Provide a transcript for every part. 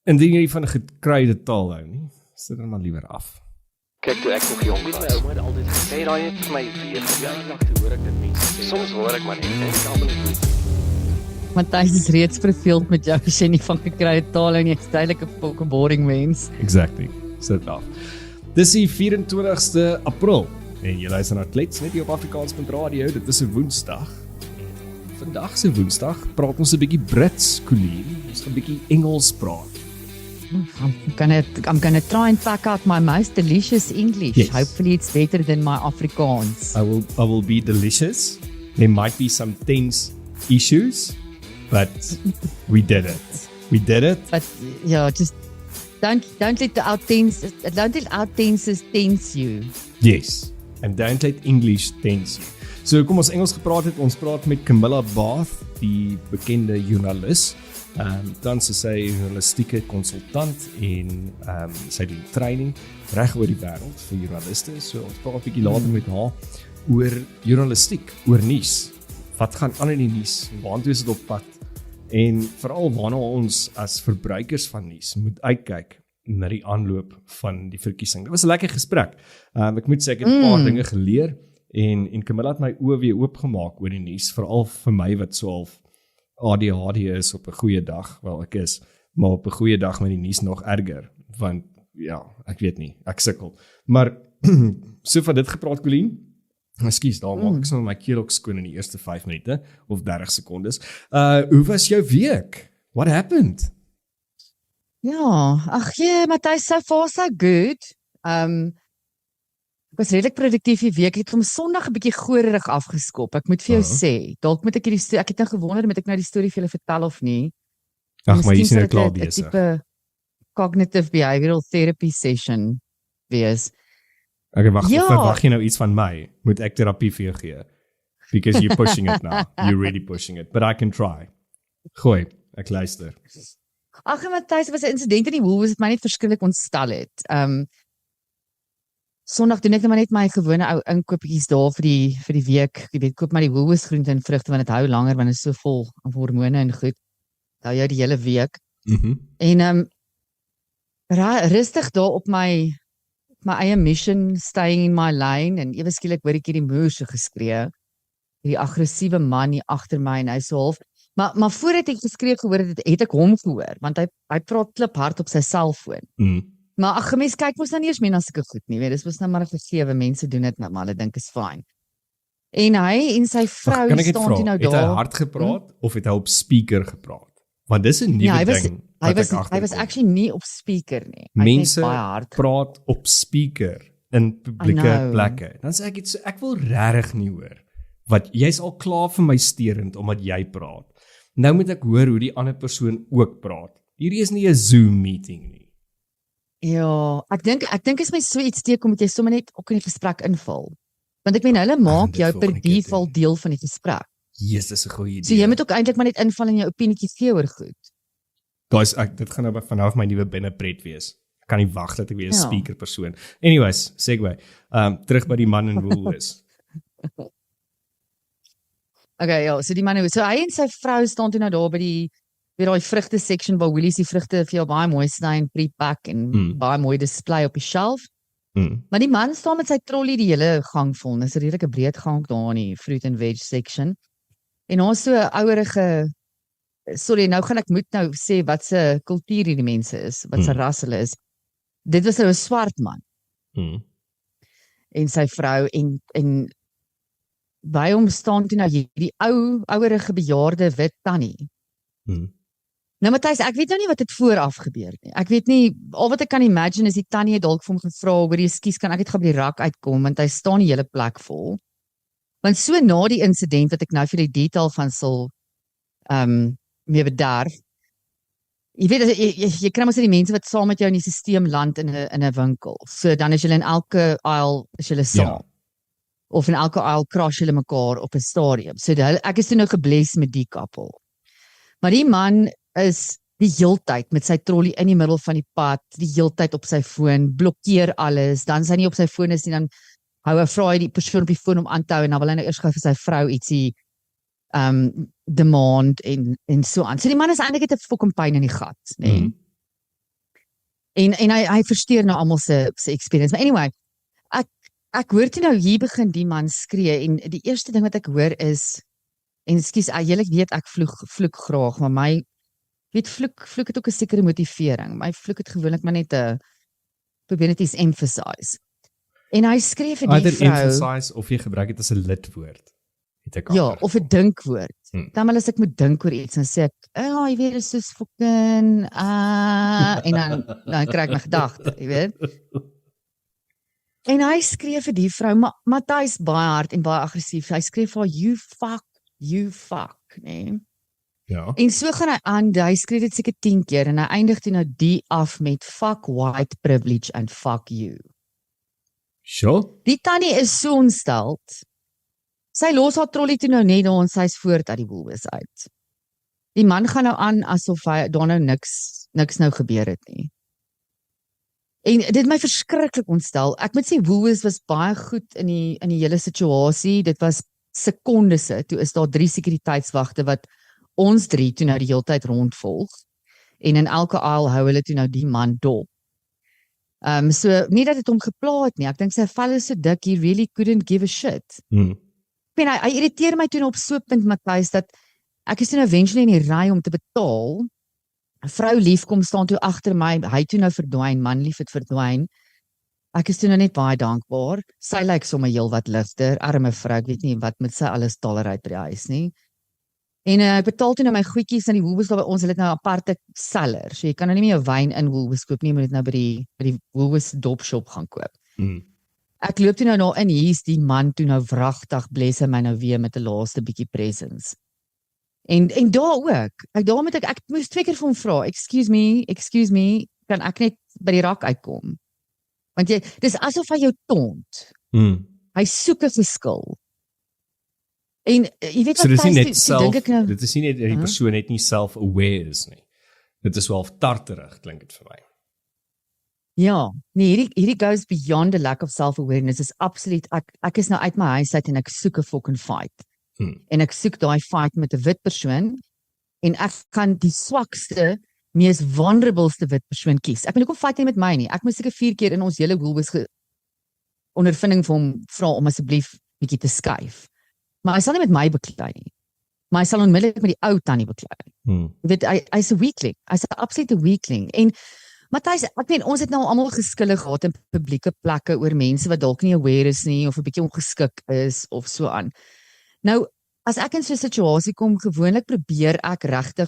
Indien jy van 'n gekruide taal hou nie, sit dan maar liewer af. Kyk, toe ek nog jong was, my ouma het altyd gesê, daai het vir my weer verjaardag, toe hoor ek dit mense sê. Soms hoor ek maar net, en ek almal nie. Matthys is reeds verveeld met jou as jy nie van gekruide taal en jy is duidelik 'n boring mens. Exactly, sit af. Dis die 24ste April, en jy luister na KLETS net hier op Afrikaans.Radio, dit is 'n Woensdag. Vandag se Woensdag praat ons 'n bietjie Brits, Colene, ons gaan 'n bietjie Engels praat. I'm gonna try and pack out my most delicious English. Yes. Hopefully it's better than my Afrikaans. I will be delicious. There might be some tense issues, but we did it. We did it. But yeah, just don't let the out tenses tense you. Yes, and don't let English tense you. So kom ons Engels gepraat het, ons praat met Camilla Bath, die bekende joernalis. Dan is sy journalistieke konsultant en sy doen training reg oor die wêreld vir joernaliste. So ons praat 'n bietjie later met haar oor journalistiek, oor nuus. Wat gaan aan in die nuus? Waartoe is dit op pad? En veral waarna ons as verbruikers van nuus moet uitkyk na die aanloop van die verkiesing. Dit was 'n lekker gesprek. Ek moet sê ek het 'n paar dinge geleer en Camilla het my oë weer oopgemaak oor die nuus, veral vir my wat so half ADHD is op 'n goeie dag, wel ek is, maar op 'n goeie dag met die nuus nog erger, want ja, ek weet nie, ek sukkel. Maar so van dit gepraat, Colene. Ekskuus, daar maak ek sommer my keel ook skoon in die eerste 5 minute of 30 sekondes. Hoe was jou week? What happened? Ja, ag jee, Matthys, so far so good. Ek was redelik produktief die week. Ek het om Sondag 'n bietjie goorerig afgeskop. Ek moet vir jou sê, dalk moet ek hierdie storie, ek het nou gewonder, moet ek nou die storie vir julle vertel of nie? Ag, maar jy is nou klaar Miskien besig. 'n tipe cognitive behavioral therapy session wees. Okay, wag, Ja. verwag jy nou iets van my? Moet ek terapie vir jou gee? Because you're pushing it now. You're really pushing it. But I can try. Gooi, ek luister. Ag, Matthys, dit was 'n insident in die Woolies wat my net verskriklik ontstel het. Sondag doen ek nou maar net my gewone ou inkopies daar vir die week. Jy weet, koop maar die Woolies groente en vrugte want dit hou langer want dit is so vol van hormone en goed. Hou jou die hele week. En rustig daar op my eie mission, staying in my lane, en ewe skielik hoor ek hierdie moer se geskree. Die aggressiewe man hier agter my en hy so half. Maar voordat ek geskree gehoor het ek hom gehoor, want hy praat kliphard op sy selfoon. Maar ag, mense kyk mos nou nie eens meer na sulke goed nie, weet, dis mos nou maar 'n gegewe, mense doen dit nou maar, hulle dink is fyn. En hy en sy vrou staan toe nou daar. Het hy hard gepraat of het hy op speaker gepraat? Want dis 'n nuwe ding. Hy was actually nie op speaker nie. Mense praat op speaker in publieke plekke. Dan sê ek iets, ek wil regtig nie hoor. Wat jy's al klaar vir my steurend omdat jy praat. Nou moet ek hoor hoe die ander persoon ook praat. Hierdie is nie 'n Zoom meeting nie. Ja, ek dink as my so iets teekom, moet jy sommer net ook in die gesprek inval. Want ek meen, hulle maak jou per default deel van die gesprek. Yes, dis 'n goeie idee. So jy moet ook eintlik maar net inval en jou opinietjie gee oor goed. Guys, dit gaan nou vanaf my nuwe binnepret wees. Ek kan nie wag dat ek weer 'n speaker persoon. Anyways, segue. Terug by die man in Woolworths. Okay, ja, so hy en sy vrou staan toe nou daar by daai vrugte section waar Woolies die vrugte vir jou baie mooi sny en pre-pack en baie mooi display op die shelf. Maar die man staan met sy trolley die hele gang vol. Dis 'n redelike breed gang daar in die fruit and veg section. En ons so 'n ouerige, sorry, nou gaan ek moet nou sê wat se kultuur hierdie mense is, wat se ras hulle is. Dit was nou 'n swart man. En sy vrou en by hom staan toe nou hierdie ouerige bejaarde wit tannie. Nou Matthys, ek weet nou nie wat het vooraf gebeur nie. Ek weet nie, al wat ek kan imagine is die tannie het dalk vir hom gevra, hoor jy, skus, kan ek net gou by die rak uitkom, want hy staan die hele plek vol. Want so na die insident wat ek nou vir die detail van sal mee bederf, jy weet, jy kry mos die mense wat saam met jou in die stelsel land in 'n winkel. So dan is julle in elke aisle is julle saam. Ja. Of in elke aisle crash julle mekaar op 'n stadium. So ek is toe nou gebless met die koppel. Maar die man is die heeltyd met sy trolley in die middel van die pad, die heeltyd op sy foon, blokkeer alles, dan is hy nie op sy foon is nie, dan vra hy die persoon op die foon om aan te hou, en dan wil hy nou eers gou vir sy vrou ietsie demand en so aan. So die man is eintlik 'n fucking pyn in die gat, nê? En hy versteur nou almal se experience. Maar anyway, ek hoor toe nou hier begin die man skree en die eerste ding wat ek hoor is, en ekskuus, julle weet ek vloek graag, maar my vloek het ook 'n sekere motivering. My vloek het gewoonlik maar net probeer net iets emphasize. En hy skree vir die vrou. Either emphasize of jy gebruik dit as 'n lidwoord. Ja, of 'n dinkwoord. Dan wel as ek moet dink oor iets, dan sê ek, jy weet, is soos fucking, en dan kry ek my gedagte, jy weet. En hy skree vir die vrou, maar hy is baie hard en baie aggressief. Hy skree vir haar, you fuck, nee. Ja. En so gaan hy aan, hy skree dit seker 10 keer, en hy eindig toe nou die af met fuck white privilege and fuck you. Sure. Die tannie is so ontsteld. Sy los haar trollie toe nou net en sy is voort uit die Woolworths uit. Die man gaan nou aan asof daar nou niks nou gebeur het nie. En dit my verskriklik ontstel. Ek moet sê Woolworths was baie goed in die hele situasie. Dit was sekondese. Toe is daar 3 sekuriteitswagte wat ons 3 toe nou die hele tyd rondvolg. En in elke aisle hou hulle toe nou die man dop. So nie dat dit hom gepla het nie. Ek dink sy vel is so dik, he really couldn't give a shit. En hy irriteer my toe op so 'n punt, Matthys, dat ek is toe eventually in die ry om te betaal. 'n Vrou lief kom staan toe agter my, hy toe nou verdwyn, man lief het verdwyn. Ek is toe nou net baie dankbaar. Sy lyk sommer heel wat ligter, arme vrou, ek weet nie wat met sy alles talerheid by die huis nie. En ek betaal toe nou my goedjies in die Woolworths by ons, hulle het nou 'n aparte seller. So jy kan nou nie meer jou wyn in Woolworths koop nie, jy moet dit nou by die Woolworths dopshop gaan koop. Ek loop toe nou in, hier is die man toe nou wragtig bless hy my nou weer met 'n laaste bietjie presents. En daar ook, ek moes 2 keer vir hom vra, excuse me, kan ek net by die rak uitkom? Want dis asof hy jou tont. Hy soek 'n verskil. En jy weet So wat, dit nou, is nie net die persoon net nie self-aware is nie. Dit is wel tarterig, klink dit vir my. Ja, nee, hierdie goes beyond a lack of self-awareness. Is absoluut, ek is nou uit my huis uit en ek soek 'n fucking fight. En ek soek daai fight met 'n wit persoon en ek kan die swakste, mees vulnerableste wit persoon kies. Ek wil ook fight nie met my nie. Ek moes seker 4 keer in ons hele Woolworths ondervinding vir hom vra om asseblief bietjie te skuif. Maar hy sal nie met my beklei nie. Maar hy sal onmiddellik met die ou tannie beklei. Jy weet, hy's 'n weakling. Hy's 'n absolute weakling. En Matthys, ek meen, ons het nou almal geskille gehad in publieke plekke oor mense wat dalk nie aware is nie, of 'n bietjie ongeskik is, of so aan. Nou, as ek in so 'n situasie kom, gewoonlik probeer ek regtig,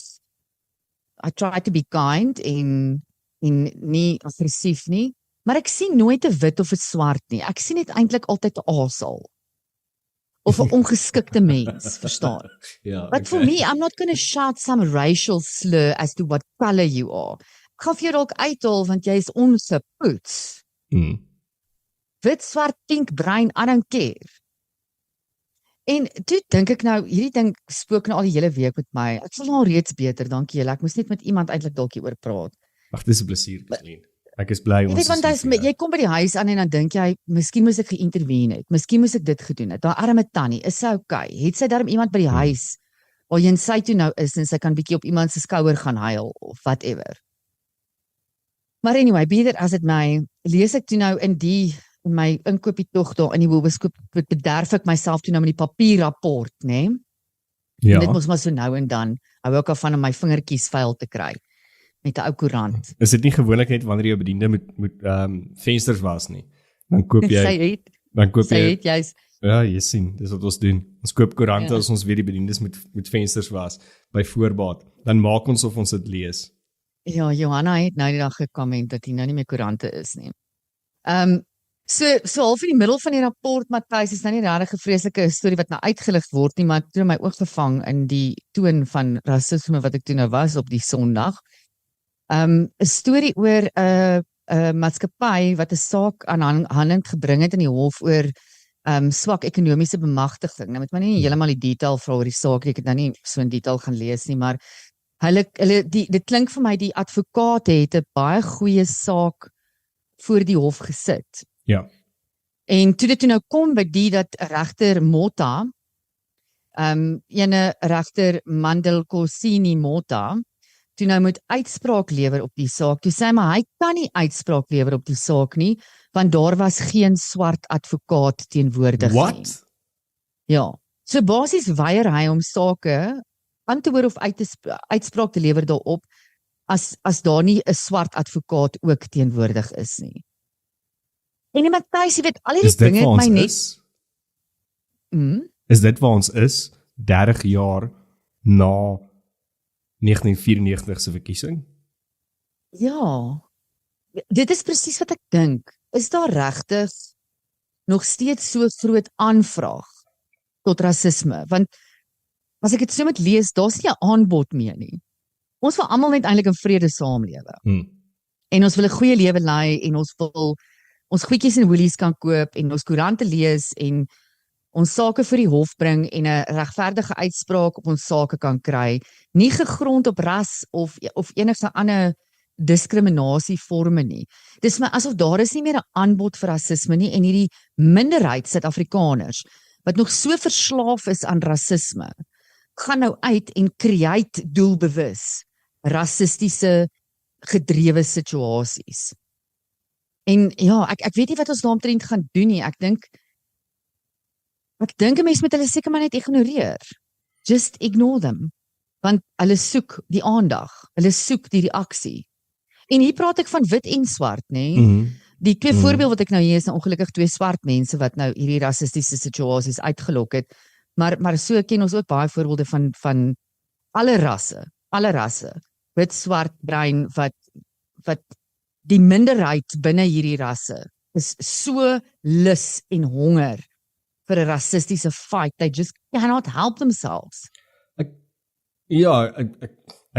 I try to be kind en nie aggressief nie, maar ek sien nooit 'n wit of 'n swart nie. Ek sien net eintlik altyd 'n asal. Of 'n ongeskikte mens, verstaan? Ja, But for me, I'm not going to shout some racial slur as to what color you are. Ek gaan vir jou dalk uithaal, want jy is ongepoets. Wit, swart, pink, bruin, I don't care. En toe dink ek nou, hierdie ding spook nou al die hele week met my. Ek voel nou reeds beter, dankie julle. Ek moes net met iemand eintlik dalk hieroor praat. Ag, dis 'n plesier, Colene. Ek is bly ons weet, want jy kom by die huis aan en dan dink jy, miskien moes ek geïntervene het. Miskien moes ek dit gedoen het. Daai arme tannie, is sy okay? Het sy darm iemand by die huis waarheen sy toe nou is en sy kan bietjie op iemand se skouer gaan huil of whatever. Maar anyway, beter as dit my, lees ek toe nou in my inkoopie tog daar in die Woolworths koop, bederf ek myself toe nou met die papierrapport, né? Ja. En dit moes maar so nou en dan, hou ook al van om my vingertjies vuil te kry, met 'n ou koerant. Is dit nie gewoonlik net wanneer jy 'n bediende moet vensters was nie? Dan koop jy, sy het juist. Ja, jy sien, dis wat ons doen. Ons koop koerante as ons weet die bediendes moet vensters was, by voorbaat. Dan maak ons of ons dit lees. Ja, Johanna het nou die dag gekomment dat hy nou nie meer koerante is nie. So half in die middel van die rapport, Matthys, is nou nie regtig 'n vreeslike storie wat nou uitgelig word nie, maar toe my oog gevang in die toon van rasisme wat ek toe nou was op die Sondag. 'n Storie oor 'n maatskappy wat 'n saak aan hand gebring het in die hof oor swak ekonomiese bemagtiging. Nou moet my nie heeltemal die detail vra oor die saak, ek het nou nie so in detail gaan lees nie, maar dit klink vir my die advokaat het 'n baie goeie saak voor die hof gesit. Ja. En toe dit nou kom by dat regter Motta, ene regter Mandelkosini Motta, toe nou moet uitspraak lewer op die saak. Toe sê hy, maar hy kan nie uitspraak lewer op die saak nie, want daar was geen swart advokaat teenwoordig nie. What? Ja, so basies weier hy om sake aan te hoor of uitspraak te lewer daarop, as daar nie 'n swart advokaat ook teenwoordig is nie. En die Matthys, jy weet, al hierdie dinge het my net... Is dit waar ons is, 30 jaar na 1994 se verkiesing? Ja, dit is presies wat ek dink. Is daar regtig nog steeds so groot aanvraag tot rasisme? Want as ek dit so moet lees, daar's nie 'n aanbod meer nie. Ons wil almal net eintlik in vrede saamlewe. En ons wil 'n goeie lewe lei en ons wil ons goedjies in Woolies kan koop en ons koerante lees en ons sake vir die hof bring en 'n regverdige uitspraak op ons sake kan kry, nie gegrond op ras of enige ander diskriminasievorme nie. Dis my asof daar is nie meer 'n aanbod vir rasisme nie en hierdie minderheid Suid-Afrikaners wat nog so verslaaf is aan rasisme, gaan nou uit en create doelbewus rassistiese gedrewe situasies. En ja, ek weet nie wat ons daaromtrent gaan doen nie. Ek dink 'n mens moet hulle seker maar net ignoreer. Just ignore them. Want hulle soek die aandag. Hulle soek die reaksie. En hier praat ek van wit en swart, nê? Die twee voorbeeld wat ek nou hier is, ongelukkig twee swart mense wat nou hierdie rassistiese situasies uitgelok het. Maar so ken ons ook baie voorbeelde van alle rasse. Wit, swart, bruin, wat die minderheid binne hierdie rasse is so lus en honger vir 'n rassistiese fight, they just cannot help themselves. Ek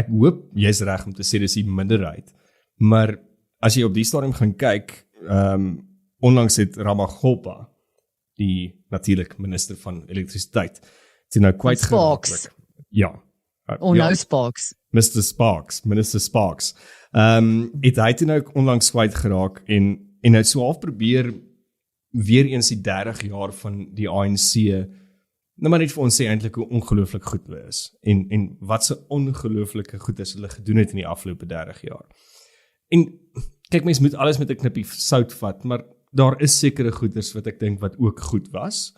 hoop jy's reg om te sê dis die minderheid, maar as jy op die stadium gaan kyk, onlangs het Ramagolpa, die natuurlik minister van elektrisiteit, toe nou kwyt geraak. Ja. Nou Sparks. Minister Sparks. Het hy toe nou onlangs kwyt geraak en hy so half probeer weer eens die 30 jaar van die ANC, nou maar net vir ons sê eintlik hoe ongelooflik goed hulle is, en wat se ongelooflike goed is hulle gedoen het in die afgelope 30 jaar. En kyk, mens moet alles met 'n knippie sout vat, maar daar is sekere goeders wat ek dink wat ook goed was.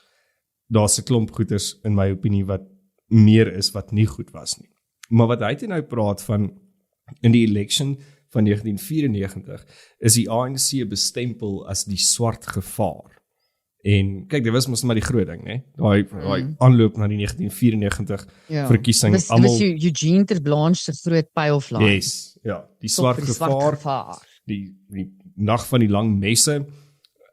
Daar's 'n klomp goeders in my opinie wat meer is wat nie goed was nie. Maar wat hy nou praat van in die election van 1994 is die ANC bestempel as die swart gevaar. En kyk, dit was mos maar die groot ding, né? Daai aanloop na die 1994 verkiesing. Dit was Eugene ter Blanche se groot pyl-vlaai. Yes, ja, die swart gevaar. Die nag van die lang messe.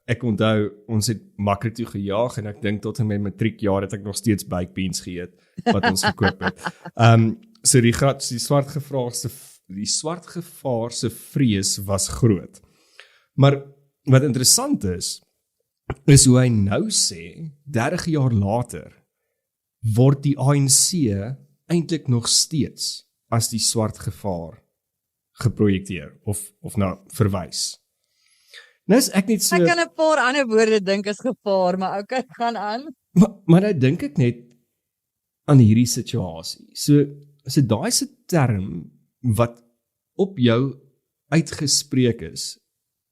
Ek onthou, ons het makro toe gejaag en ek dink tot in my matriekjaar het ek nog steeds baked beans geëet wat ons gekoop het. So die swart gevaar se vrees was groot. Maar wat interessant is hoe hy nou sê, 30 jaar later word die ANC eintlik nog steeds as die swart gevaar geprojekteer of nou verwys. Nou is ek net so... Ek kan 'n paar ander woorde dink as gevaar, maar okay, gaan aan. Maar nou dink ek net aan hierdie situasie. So daai se term wat op jou uitgespreek is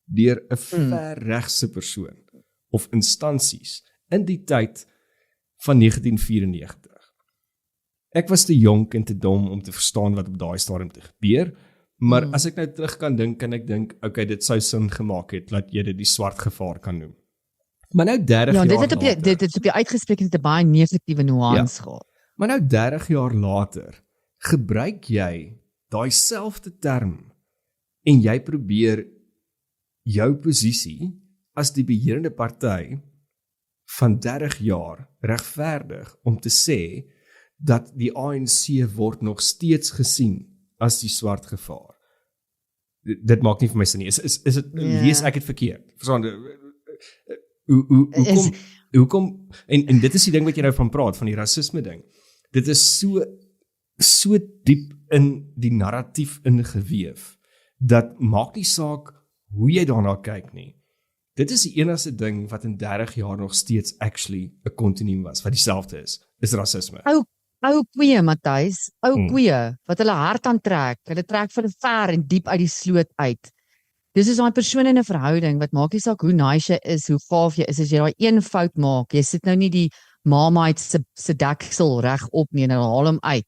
deur 'n verregse persoon of instansies in die tyd van 1994. Ek was te jonk en te dom om te verstaan wat op daai stadium te gebeur, maar as ek nou terug kan ek dink, okay, dit sou sin gemaak het, dat jy dit die swart gevaar kan noem. Maar nou 30 jaar later... Dit het op jou uitgespreek het 'n baie negatiewe nuance gehad. Maar nou 30 jaar later, gebruik jy daai selfde term en jy probeer jou posisie as die beheerende party van 30 jaar regverdig om te sê dat die ANC word nog steeds gesien as die swart gevaar. Dit maak nie vir my sin nie. Is dit lees ek het verkeerd? Verstaan, hoekom en dit is die ding wat jy nou van praat, van die rasisme ding. Dit is so diep in die narratief ingeweef dat maak nie saak hoe jy daarna kyk nie. Dit is die enigste ding wat in 30 jaar nog steeds actually 'n continuum was, wat dieselfde is rasisme. ou koeie, Matthys, ou koeie, wat hulle hart aantrek, hulle trek vir ver en diep uit die sloot uit. Dis is daai persoon in 'n verhouding, wat maak nie saak hoe nice jy is, hoe gaaf jy is, as jy daai een fout maak, jy sit nou nie die Marmite se deksel reg op nie, en hulle haal hom uit.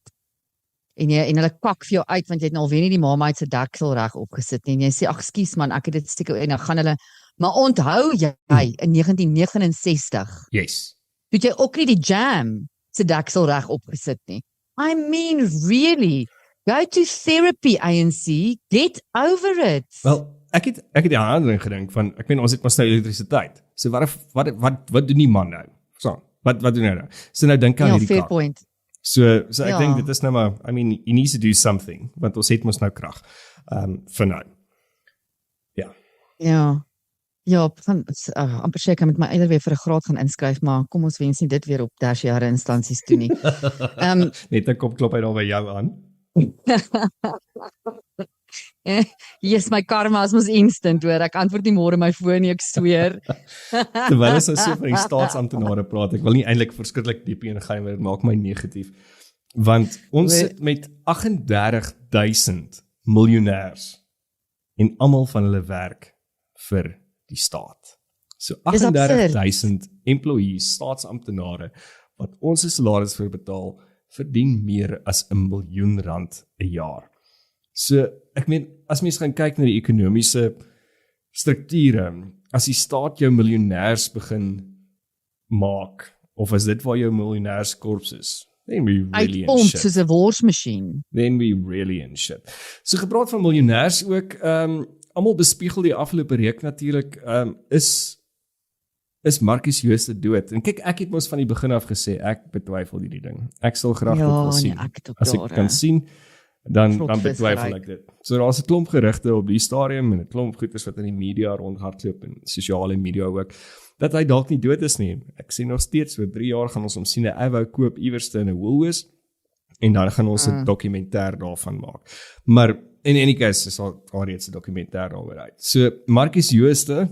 En hulle kwak vir jou uit, want jy het nou alweer nie die Marmite se deksel reg opgesit nie, en jy sê, ag skus man, ek het dit seker, en dan gaan hulle, maar onthou jy, in 1969, Yes. het jy ook nie die jam se deksel reg opgesit nie. I mean, really, go to therapy, ANC, get over it. Wel, ek het die ander gedink van, ek meen, ons het maar nou elektrisiteit. So wat doen die man nou? So, wat doen hy nou? So nou dink aan Ja, hierdie fair kak. point. So ek dink dit is nou maar, I mean, he needs to do something, want ons het mos nou krag, vir nou. Ja, amper sê ek kan met my eier weer vir 'n graad gaan inskryf, maar kom ons wens nie dit weer op tersiêre instansies toe nie. Net 'n kop klop uit daar by jou aan. Yes, my karma is mos instant, hoor. Ek antwoord nie môre my foon nie, ek sweer. Terwyl ons so van die staatsamptenare praat, ek wil nie eintlik verskriklik diep ingaan, maar dit maak my negatief. Want ons sit met 38,000 miljonêers en almal van hulle werk vir die staat. So 38,000 employees, staatsamptenare, wat ons salaris vir betaal, verdien meer as R1 miljoen 'n jaar. So, ek meen, as mens gaan kyk na die ekonomiese strukture, as die staat jou miljonêers begin maak, of as dit waar jou miljonêerskorps is, then we really in Uitpomp shit. soos 'n worsmasjien. Then we really in shit. So gepraat van miljonêers ook, almal bespiegel die afgelope week natuurlik, is Markus Jooste dood. En kyk, ek het mos van die begin af gesê, ek betwyfel hierdie ding. Ek sal graag dit wil sien. As ek kan sien, dan betwyfel ek dit. So daar's 'n klomp gerugte op die stadium en 'n klomp goeters wat in die media rondhardloop en sosiale media ook, dat hy dalk nie dood is nie. Ek sien nog steeds, so 3 jaar gaan ons hom sien 'n avokado iewerste in 'n Woolworths, en dan gaan ons 'n dokumentêr daarvan maak. Maar in any case, is al reeds 'n dokumentêr daaroor uit. So Markus Jooste,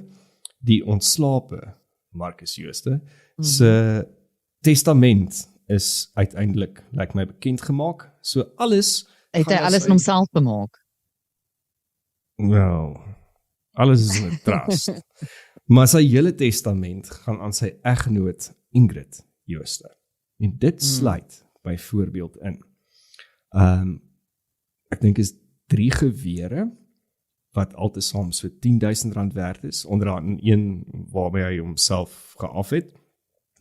die ontslape Markus Jooste, se testament is uiteindelik, lyk my, bekend gemaak. So alles Het hy alles in homself bemaak? Wel, alles is in 'n trust. Maar sy hele testament gaan aan sy egnoot Ingrid Jooste. En dit sluit byvoorbeeld in. Ek dink is 3 gewere wat altesaam so R10,000 werd is, onder andere een waarby hy homself geaf het.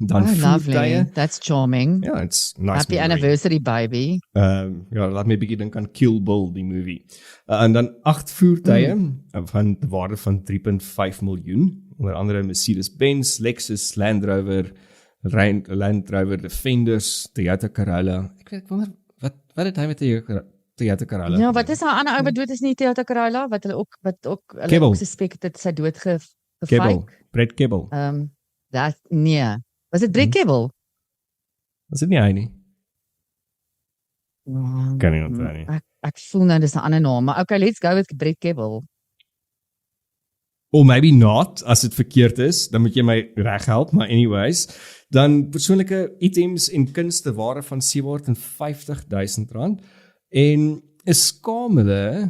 Dan lovely. That's charming. Ja, it's nice. Happy anniversary, baby. Ja, laat my bietjie dink aan Kill Bill, die movie. En dan 8 voertuie van de waarde van 3,5 miljoen. Onder andere Mercedes-Benz, Lexus, Land Rover, Defenders, Toyota Corolla. Ek wonder, wat het hy met Toyota Corolla? Ja, wat is haar ander ou wat dood is nie, Toyota Corolla, wat hulle ook suspek dat sy dood Kebbel, Brett Kebbel. Nee. Was dit Brett Kebbel? Was dit nie hy nie? Kan nie onthou nie. Ek voel nou dis 'n ander naam, maar okay, let's go with Brett Kebbel. Or maybe not, as dit verkeerd is, dan moet jy my reghelp, maar anyways, dan persoonlike items en kunste waarde van R750,000 en 'n skamele,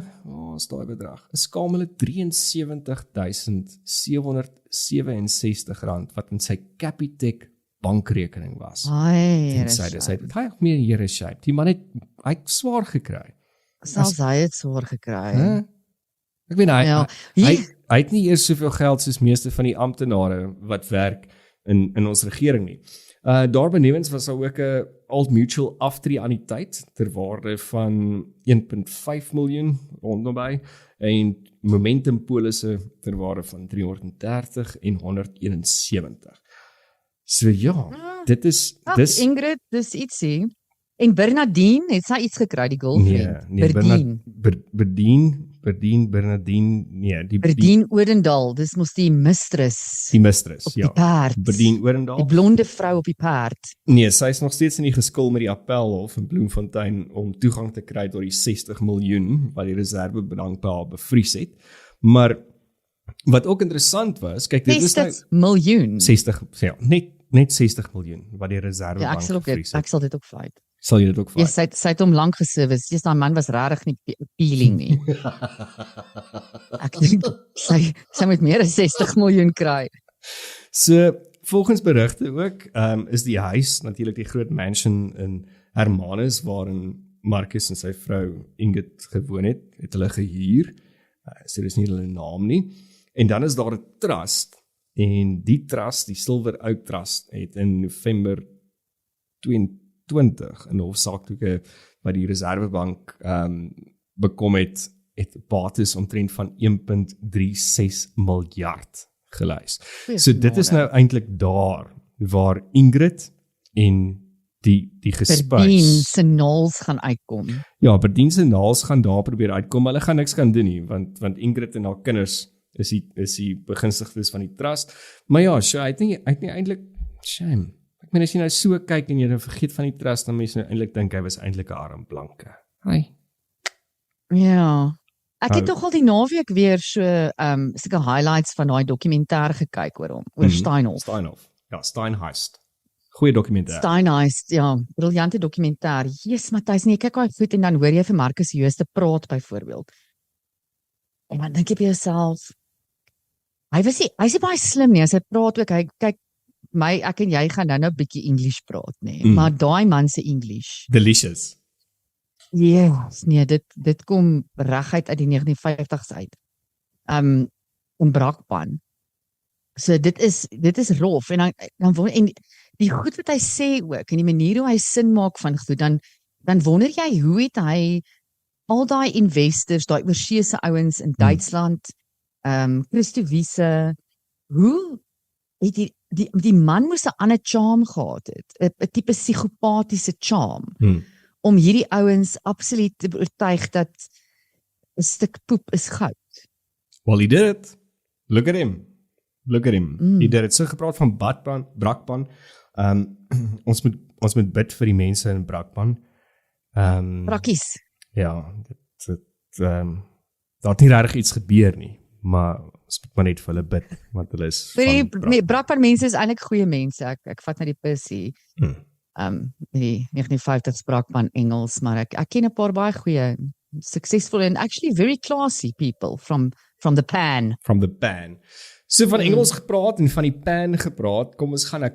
is daai bedrag, 'n skamele R73,767 wat in sy Capitec bankrekening was. Ai, Sy het hy ook meer here shape. Die man het swaar gekry. Selfs hy het swaar gekry. Ek weet hy het nie eers soveel geld soos meeste van die amptenare wat werk in ons regering nie. Daarbenewens was daar ook 'n Old Mutual aftree-anniteit ter waarde van 1,5 miljoen rondom by en Momentum polisse ter waarde van 330 en 171. So ja, dit is Ingrid, dis ietsie. En Bernardine, het sy iets gekry, die girlfriend? Nee, Berdien Odendaal, dis mos die mistress. Die mistress, op die paard. Berdien Odendaal. Die blonde vrou op die paard. Nee, sy is nog steeds in die geskil met die appelhof in Bloemfontein om toegang te kry tot die 60 miljoen wat die reservebank by haar bevries het. Maar wat ook interessant was, kyk, dit is nou 60 miljoen. 60, ja, net 60 miljoen wat die reservebank bevries het. Ek sal dit ook feit. Sal jy dit ook vat? Ja, sy het hom lank geservice. Dis daai man was regtig nie appealing nie. Ek dink sy moet meer as 60 miljoen kry. So, volgens berigte ook, is die huis natuurlik die groot mansion in Hermanus, waarin Markus en sy vrou Ingrid gewoon het hulle gehuur. So dis nie hulle naam nie. En dan is daar 'n trust, en die trust, die Silver Oak Trust, het in November 2020 'n hofsaak toe by die Reservebank bekom het bates omtrent van 1.36 miljard gelys. So dit is nou eintlik daar waar Ingrid en die gespuis. Berdien se naels gaan uitkom. Ja, Berdien se naels gaan daar probeer uitkom. Hulle gaan niks kan doen nie, want Ingrid en haar kinders is die begunstigdes van die trust. Maar ja, so, hy het nie eintlik shame. Ek meen as jy nou so kyk en jy nou vergeet van die trust, dan mense nou eintlik dink hy was eintlik 'n arm blanke. Hi. Ja. Ek het tog al die naweek weer so sulke highlights van daai dokumentêr gekyk oor hom, oor Steinhoff. Ja, Steinheist. Goeie dokumentêr. Steinheist, ja, briljante dokumentêr. Jesus, Matthys, nee, kyk hoe goed en dan hoor jy vir Markus Jooste praat byvoorbeeld. En dan dink jy by jouself, hy's nie baie slim nie, as hy praat ook, hy kyk ek en jy gaan nou 'n bietjie English praat, nee, maar daai man se English. Delicious. Yes, nee, dit kom reguit uit die 1950s uit. In Brakpan. So dit is rof en en die goed wat hy sê ook en die manier hoe hy sin maak van goed, dan wonder jy hoe het hy al daai investors, daai oorseese ouens in Duitsland, Christo Wiese, hoe het die man moes 'n ander charm gehad het, 'n tipe psigopatiese charm, om hierdie ouens absoluut te oortuig dat 'n stuk poep is goud. Well, he did it. Look at him. He did it. So gepraat van Brakpan. Ons moet bid vir die mense in Brakpan. Brakkies. Ja, daar het nie regtig iets gebeur nie, maar ons moet maar net vir hulle bid, want hulle is van Brakpan mense is eintlik goeie mense. Ek vat na die pussy. Die 1950s Brakpan Engels, maar ek ken 'n paar baie goeie, successful and actually very classy people from the pan. From the pan. So van Engels gepraat en van die pan gepraat, kom ons gaan na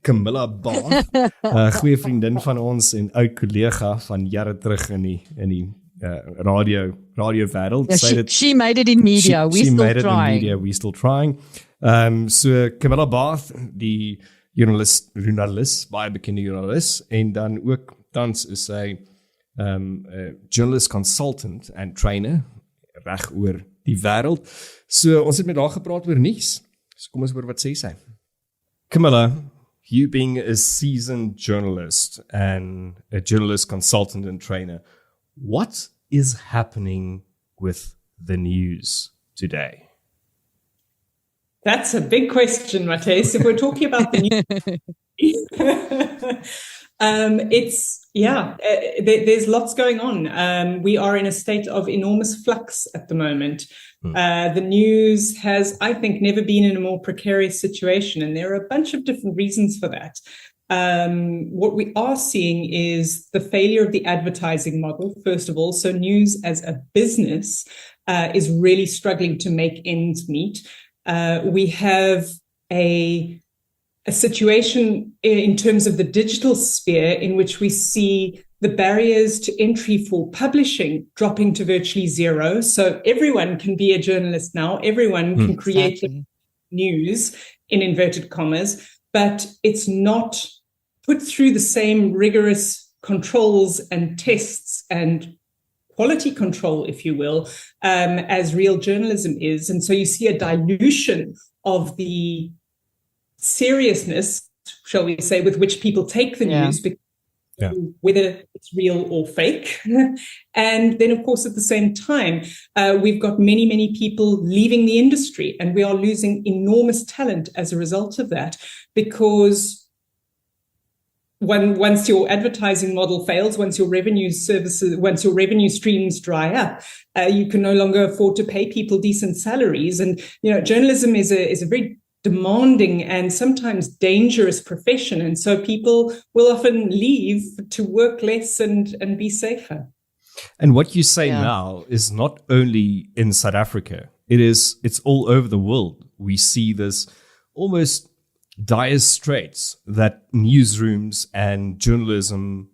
Camilla Bath, 'n goeie vriendin van ons en ou kollega van jare terug in die radio wêreld. Yeah, she made it in media, we still trying. So Camilla Bath, die joernalis, baie bekende joernalis, en dan ook tans is sy journalist consultant and trainer reg oor die wêreld. So ons het met haar gepraat oor nuus. So kom ons hoor wat sê sy. Camilla, you being a seasoned journalist and a journalist consultant and trainer, what is happening with the news today? That's a big question, Matthys. If we're talking about the news, there's lots going on. We are in a state of enormous flux at the moment. The news has, I think, never been in a more precarious situation, and there are a bunch of different reasons for that. What we are seeing is the failure of the advertising model, first of all. So news as a business is really struggling to make ends meet. We have a situation in terms of the digital sphere in which we see the barriers to entry for publishing dropping to virtually zero. So everyone can be a journalist now. Everyone can create news, in inverted commas, but it's not put through the same rigorous controls and tests and quality control, if you will, as real journalism is. And so you see a dilution of the seriousness, shall we say, with which people take the news, whether it's real or fake. And then, of course, at the same time, we've got many, many people leaving the industry, and we are losing enormous talent as a result of that, because once your advertising model fails, once your revenue streams dry up, you can no longer afford to pay people decent salaries. And, journalism is a very demanding and sometimes dangerous profession. And so people will often leave to work less and be safer. And what you say now is not only in South Africa. It's all over the world. We see this almost dire straits that newsrooms and journalism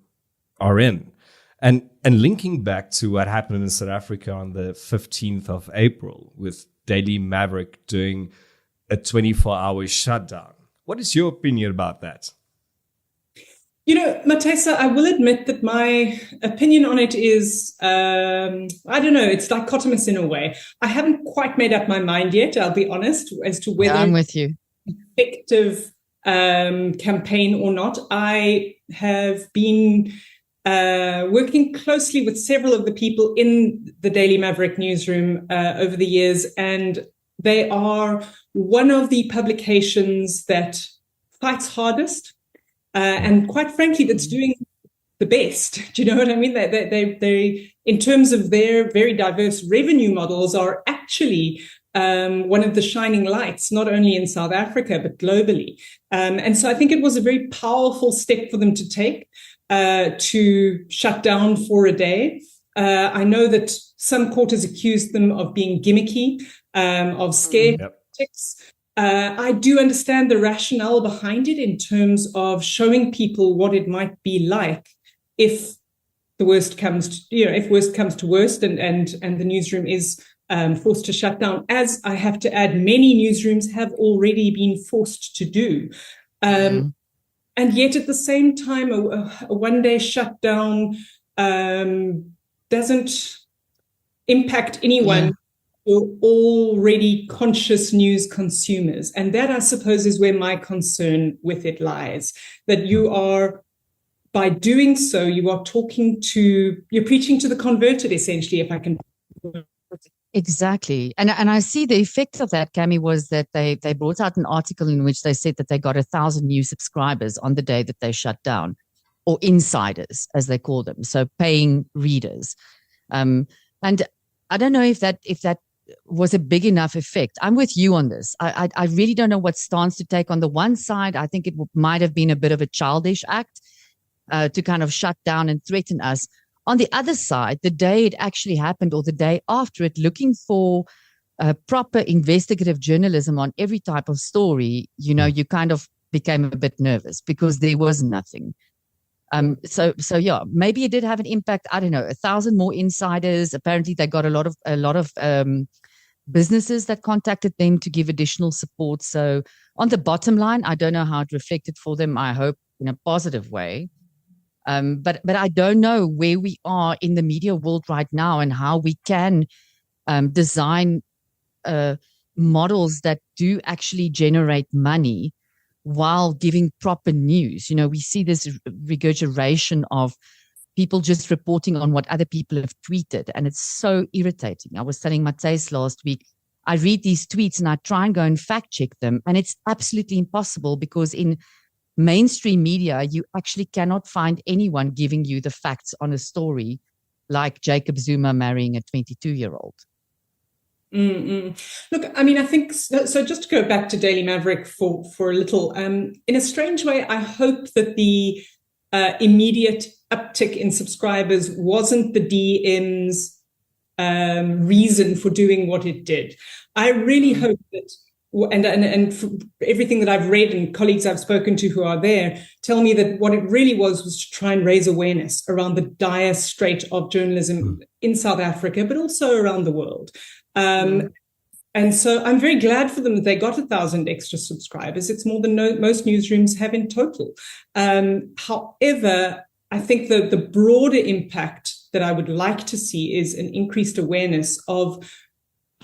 are in. And linking back to what happened in South Africa on the 15th of April with Daily Maverick doing a 24-hour shutdown. What is your opinion about that? You know, Matesa, I will admit that my opinion on it is, I don't know, it's dichotomous in a way. I haven't quite made up my mind yet, I'll be honest, as to whether I'm with you. Effective campaign or not. I have been working closely with several of the people in the Daily Maverick newsroom over the years, and they are one of the publications that fights hardest, and quite frankly, that's doing the best. Do you know what I mean? They in terms of their very diverse revenue models, are actually one of the shining lights, not only in South Africa, but globally. And so I think it was a very powerful step for them to take, to shut down for a day. I know that some quarters accused them of being gimmicky, of scare tactics. I do understand the rationale behind it in terms of showing people what it might be like if the worst comes to, if worst comes to worst, and the newsroom is forced to shut down, as I have to add, many newsrooms have already been forced to do. And yet at the same time, a one-day shutdown doesn't impact anyone who are already conscious news consumers. And that, I suppose, is where my concern with it lies, that you are, by doing so, you are you're preaching to the converted, essentially, if I can. Exactly. And I see the effect of that, Cammy, was that they brought out an article in which they said that they got 1,000 new subscribers on the day that they shut down, or insiders, as they call them, so paying readers. And I don't know if that was a big enough effect. I'm with you on this. I really don't know what stance to take. On the one side, I think it might have been a bit of a childish act to kind of shut down and threaten us. On the other side, the day it actually happened, or the day after it, looking for proper investigative journalism on every type of story, you kind of became a bit nervous because there was nothing. So yeah, maybe it did have an impact. I don't know, 1,000 more insiders. Apparently, they got a lot of businesses that contacted them to give additional support. So on the bottom line, I don't know how it reflected for them. I hope in a positive way. But I don't know where we are in the media world right now and how we can design models that do actually generate money while giving proper news. We see this regurgitation of people just reporting on what other people have tweeted, and it's so irritating. I was telling Matthijs last week, I read these tweets and I try and go and fact check them, and it's absolutely impossible because in mainstream media, you actually cannot find anyone giving you the facts on a story like Jacob Zuma marrying a 22-year-old. Look, I mean, I think so. Just to go back to Daily Maverick for a little, in a strange way, I hope that the immediate uptick in subscribers wasn't the DM's reason for doing what it did. I really hope that. And everything that I've read and colleagues I've spoken to who are there tell me that what it really was to try and raise awareness around the dire strait of journalism in South Africa, but also around the world. And so I'm very glad for them that they got 1,000 extra subscribers. It's more than most newsrooms have in total. However, I think the broader impact that I would like to see is an increased awareness of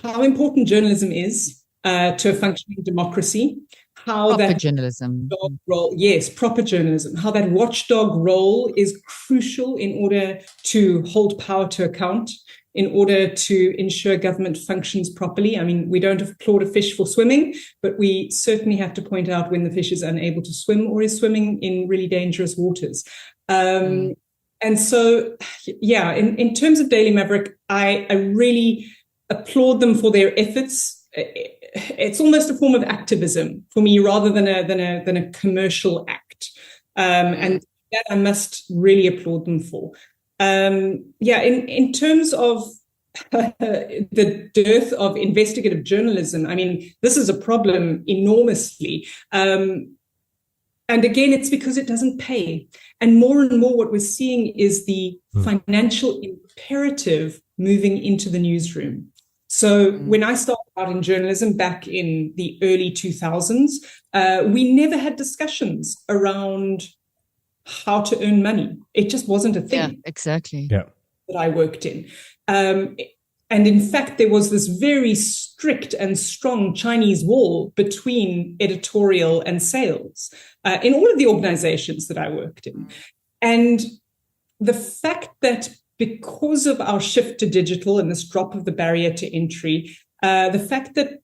how important journalism is to a functioning democracy, proper journalism. Proper journalism, how that watchdog role is crucial in order to hold power to account, in order to ensure government functions properly. I mean, we don't applaud a fish for swimming, but we certainly have to point out when the fish is unable to swim or is swimming in really dangerous waters. And so, yeah, in terms of Daily Maverick, I really applaud them for their efforts it's almost a form of activism for me rather than a commercial act. And that I must really applaud them for. In terms of the dearth of investigative journalism, I mean, this is a problem enormously. And again, it's because it doesn't pay. And more what we're seeing is the financial imperative moving into the newsroom. So when I started out in journalism back in the early 2000s, we never had discussions around how to earn money. It just wasn't a thing. Yeah, exactly. Yeah. That I worked in. And in fact, there was this very strict and strong Chinese wall between editorial and sales in all of the organizations that I worked in. And the fact that because of our shift to digital and this drop of the barrier to entry, the fact that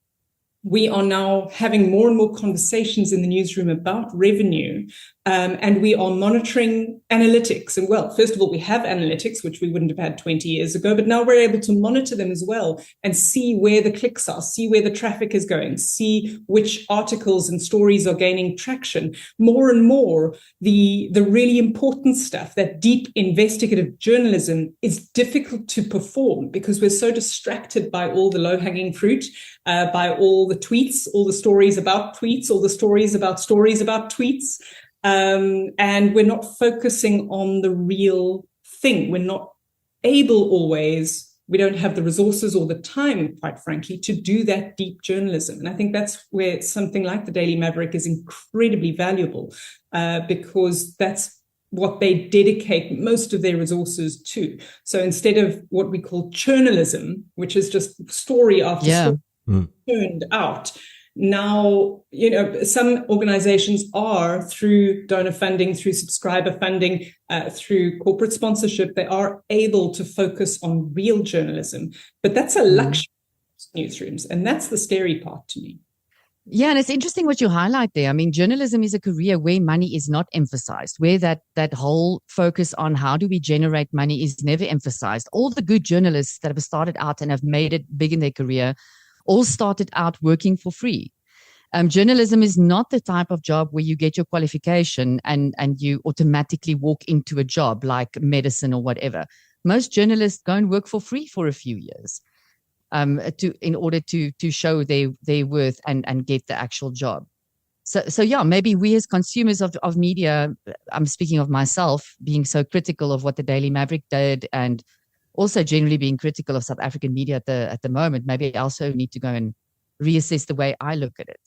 we are now having more and more conversations in the newsroom about revenue, and we are monitoring analytics. And well, first of all, we have analytics, which we wouldn't have had 20 years ago, but now we're able to monitor them as well and see where the clicks are, see where the traffic is going, see which articles and stories are gaining traction. More and more, the really important stuff, that deep investigative journalism, is difficult to perform because we're so distracted by all the low-hanging fruit, by all the tweets, all the stories about tweets, all the stories about tweets. And we're not focusing on the real thing. We're not able always, we don't have the resources or the time, quite frankly, to do that deep journalism. And I think that's where something like the Daily Maverick is incredibly valuable, because that's what they dedicate most of their resources to. So instead of what we call journalism, which is just story after story turned out, now, some organizations are, through donor funding, through subscriber funding, through corporate sponsorship, they are able to focus on real journalism. But that's a luxury newsrooms, and that's the scary part to me. Yeah, and it's interesting what you highlight there. I mean, journalism is a career where money is not emphasized, where that whole focus on how do we generate money is never emphasized. All the good journalists that have started out and have made it big in their career all started out working for free. Journalism is not the type of job where you get your qualification and you automatically walk into a job like medicine or whatever. Most journalists go and work for free for a few years in order to show their worth and get the actual job. So yeah, maybe we as consumers of media, I'm speaking of myself, being so critical of what the Daily Maverick did and also generally being critical of South African media at the moment, maybe I also need to go and reassess the way I look at it.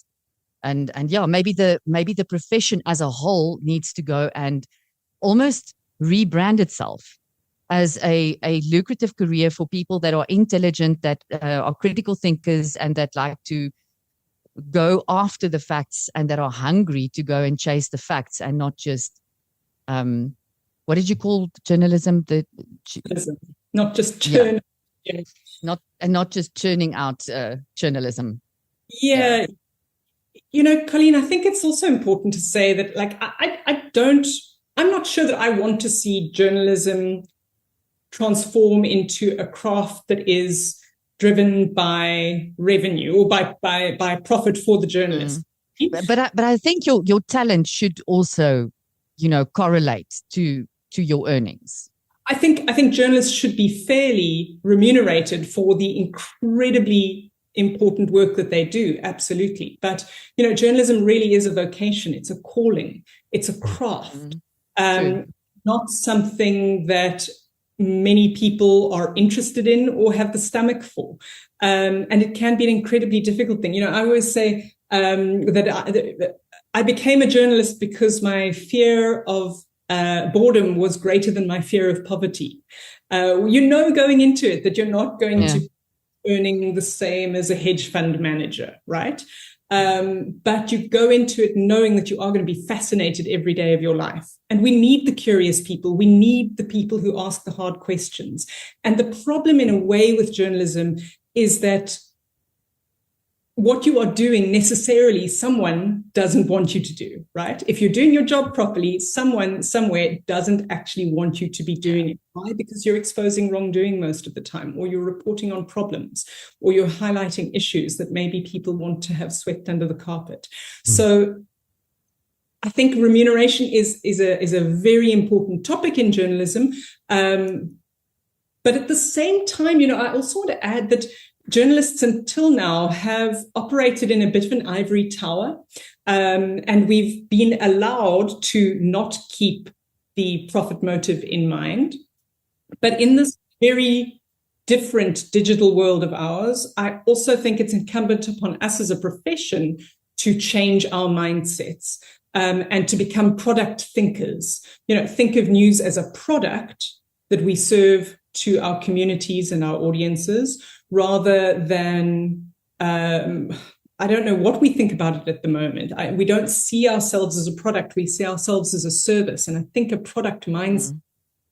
And yeah, maybe the profession as a whole needs to go and almost rebrand itself as a lucrative career for people that are intelligent, that are critical thinkers, and that like to go after the facts and that are hungry to go and chase the facts and not just what did you call journalism? Not just churn. Yeah. Not just churning out journalism. Yeah. Colene, I think it's also important to say that, like, I'm not sure that I want to see journalism transform into a craft that is driven by revenue or by profit for the journalist. But I think your talent should also, correlate to your earnings. I think journalists should be fairly remunerated for the incredibly important work that they do, absolutely. But, journalism really is a vocation. It's a calling. It's a craft, not something that many people are interested in or have the stomach for. And it can be an incredibly difficult thing. I always say that I became a journalist because my fear of boredom was greater than my fear of poverty. Going into it that you're not going to earning the same as a hedge fund manager, right? But you go into it knowing that you are going to be fascinated every day of your life. And we need the curious people. We need the people who ask the hard questions. And the problem in a way with journalism is that what you are doing necessarily someone doesn't want you to do, right? If you're doing your job properly, someone somewhere doesn't actually want you to be doing it. Why? Because you're exposing wrongdoing most of the time, or you're reporting on problems, or you're highlighting issues that maybe people want to have swept under the carpet. So I think remuneration is a very important topic in journalism. But at the same time, I also want to add that journalists until now have operated in a bit of an ivory tower, and we've been allowed to not keep the profit motive in mind. But in this very different digital world of ours, I also think it's incumbent upon us as a profession to change our mindsets and to become product thinkers. Think of news as a product that we serve to our communities and our audiences, rather than, I don't know what we think about it at the moment. We don't see ourselves as a product, we see ourselves as a service. And I think a product mindset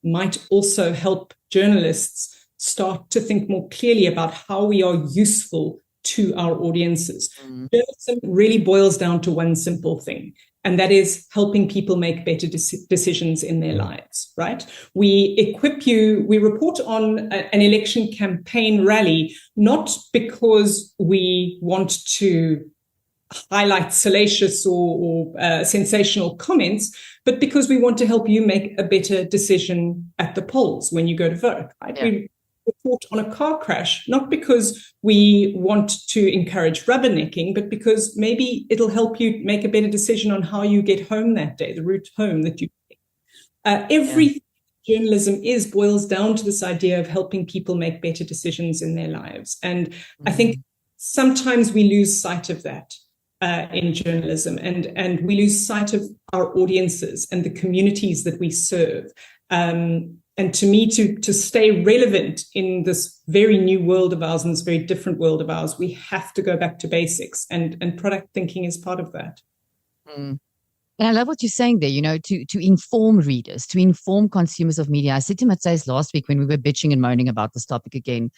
might also help journalists start to think more clearly about how we are useful to our audiences. Journalism really boils down to one simple thing, and that is helping people make better decisions in their lives, right? We equip you, we report on an election campaign rally, not because we want to highlight salacious or sensational comments, but because we want to help you make a better decision at the polls when you go to vote, right? Yeah. We report on a car crash, not because we want to encourage rubbernecking, but because maybe it'll help you make a better decision on how you get home that day, the route home that you take. Everything journalism boils down to this idea of helping people make better decisions in their lives. And I think sometimes we lose sight of that in journalism, and we lose sight of our audiences and the communities that we serve. And to me, to stay relevant in this very new world of ours and this very different world of ours, we have to go back to basics, and product thinking is part of that. And I love what you're saying there, to inform readers, to inform consumers of media. I said to Matthias last week when we were bitching and moaning about this topic again, I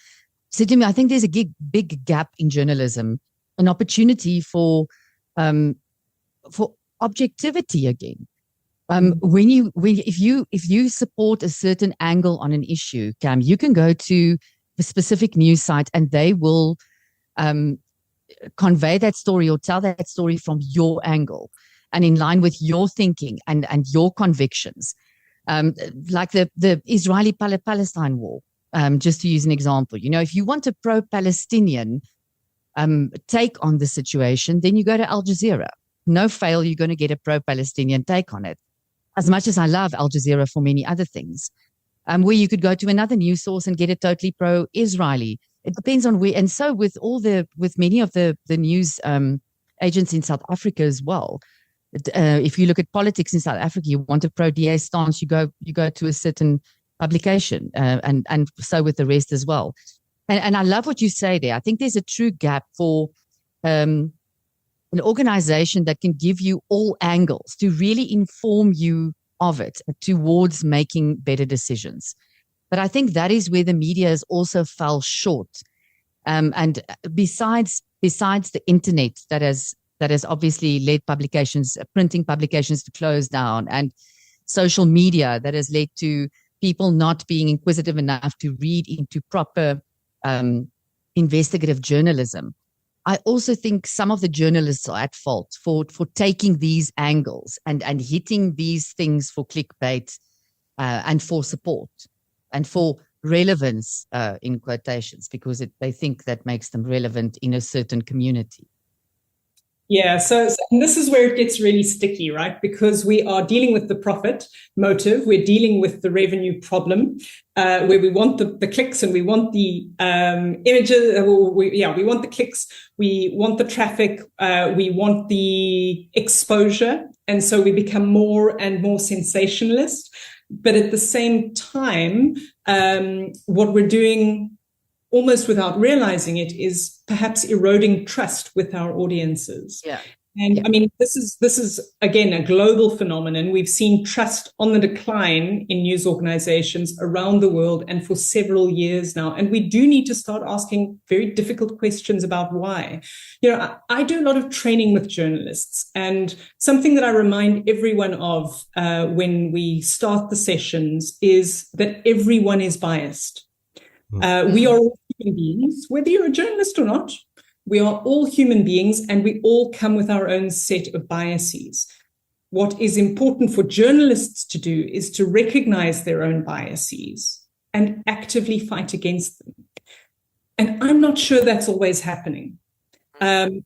said to me, I think there's a big gap in journalism, an opportunity for objectivity again. If you support a certain angle on an issue, Cam, you can go to a specific news site and they will convey that story or tell that story from your angle and in line with your thinking and your convictions. Like the Israeli-Palestine war, just to use an example. If you want a pro-Palestinian take on the situation, then you go to Al Jazeera. No fail, you're going to get a pro-Palestinian take on it. As much as I love Al Jazeera for many other things, where you could go to another news source and get it totally pro-Israeli. It depends on where. And so with many of the news agents in South Africa as well, if you look at politics in South Africa, you want a pro-DA stance, you go to a certain publication, and so with the rest as well. And I love what you say there. I think there's a true gap for an organization that can give you all angles to really inform you of it towards making better decisions. But I think that is where the media has also fell short. And besides the internet that has obviously led publications, printing publications to close down, and social media that has led to people not being inquisitive enough to read into proper investigative journalism. I also think some of the journalists are at fault for taking these angles and hitting these things for clickbait and for support and for relevance in quotations, because they think that makes them relevant in a certain community. Yeah, so and this is where it gets really sticky, right? Because we are dealing with the profit motive, we're dealing with the revenue problem, where we want the clicks and we want the images. We want the clicks, we want the traffic, we want the exposure, and so we become more and more sensationalist. But at the same time, what we're doing, almost without realizing it, is perhaps eroding trust with our audiences. Yeah. And I mean, this is again a global phenomenon. We've seen trust on the decline in news organizations around the world and for several years now. And we do need to start asking very difficult questions about why. I do a lot of training with journalists, and something that I remind everyone of when we start the sessions is that everyone is biased. We are all human beings, whether you're a journalist or not. We are all human beings, and we all come with our own set of biases. What is important for journalists to do is to recognize their own biases and actively fight against them. And I'm not sure that's always happening. In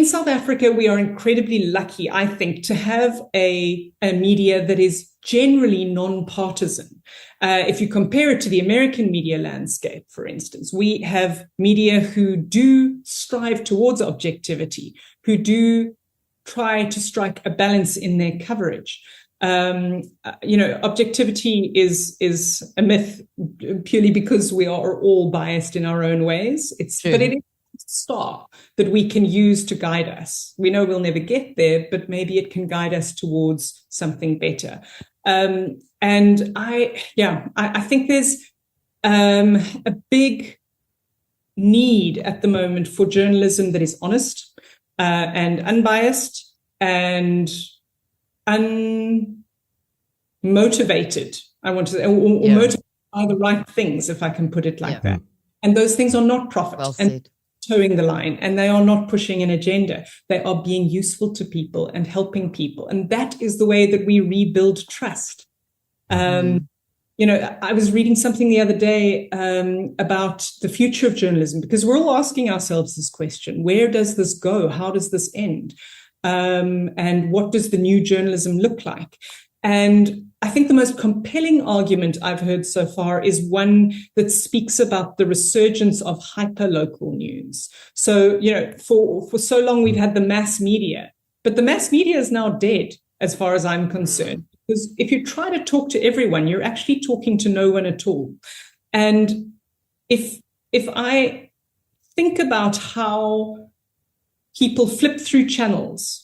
South Africa, we are incredibly lucky, I think, to have a media that is generally non-partisan. If you compare it to the American media landscape, for instance, we have media who do strive towards objectivity, who do try to strike a balance in their coverage. Objectivity is a myth purely because we are all biased in our own ways. But it is a star that we can use to guide us. We know we'll never get there, but maybe it can guide us towards something better. And I think there's a big need at the moment for journalism that is honest and unbiased and unmotivated. I want to say, or motivated by the right things, if I can put it like that. And those things are not profit and towing the line, and they are not pushing an agenda. They are being useful to people and helping people. And that is the way that we rebuild trust. I was reading something the other day about the future of journalism, because we're all asking ourselves this question: where does this go? How does this end? And what does the new journalism look like? And I think the most compelling argument I've heard so far is one that speaks about the resurgence of hyperlocal news. So, for so long we've had the mass media, but the mass media is now dead as far as I'm concerned. Because if you try to talk to everyone, you're actually talking to no one at all. And if I think about how people flip through channels,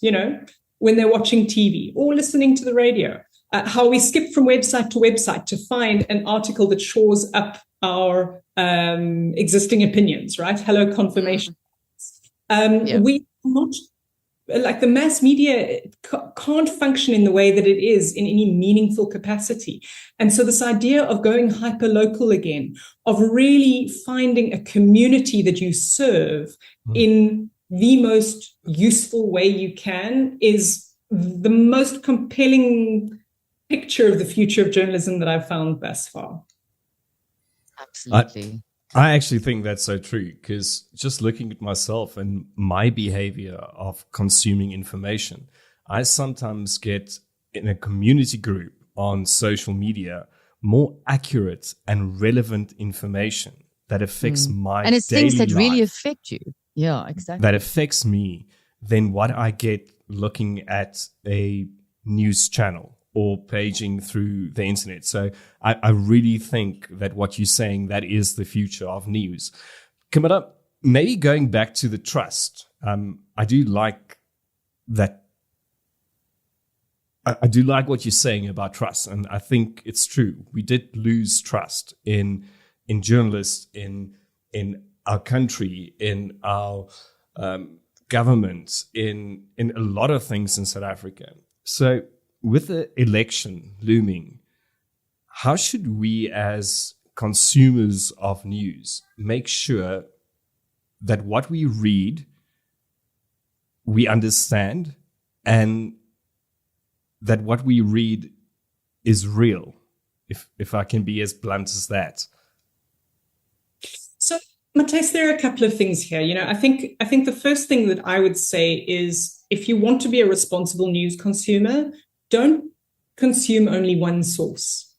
when they're watching TV or listening to the radio, how we skip from website to website to find an article that shores up our existing opinions, right? Hello, confirmation. We are not, like, the mass media can't function in the way that it is in any meaningful capacity. And so this idea of going hyperlocal again, of really finding a community that you serve in the most useful way you can, is the most compelling picture of the future of journalism that I've found thus far. Absolutely. I actually think that's so true, because just looking at myself and my behavior of consuming information, I sometimes get in a community group on social media more accurate and relevant information that affects my and it's daily things that life, really affect you. Yeah, exactly. that affects me, than what I get looking at a news channel or paging through the internet. So I really think that what you're saying, that is the future of news. Camilla, maybe going back to the trust, I do like that. I do like what you're saying about trust, and I think it's true. We did lose trust in journalists, in our country, in our government, in a lot of things in South Africa. So with the election looming, how should we as consumers of news make sure that what we read, we understand, and that what we read is real, if I can be as blunt as that? So, Matthijs, there are a couple of things here. I think the first thing that I would say is, if you want to be a responsible news consumer, don't consume only one source.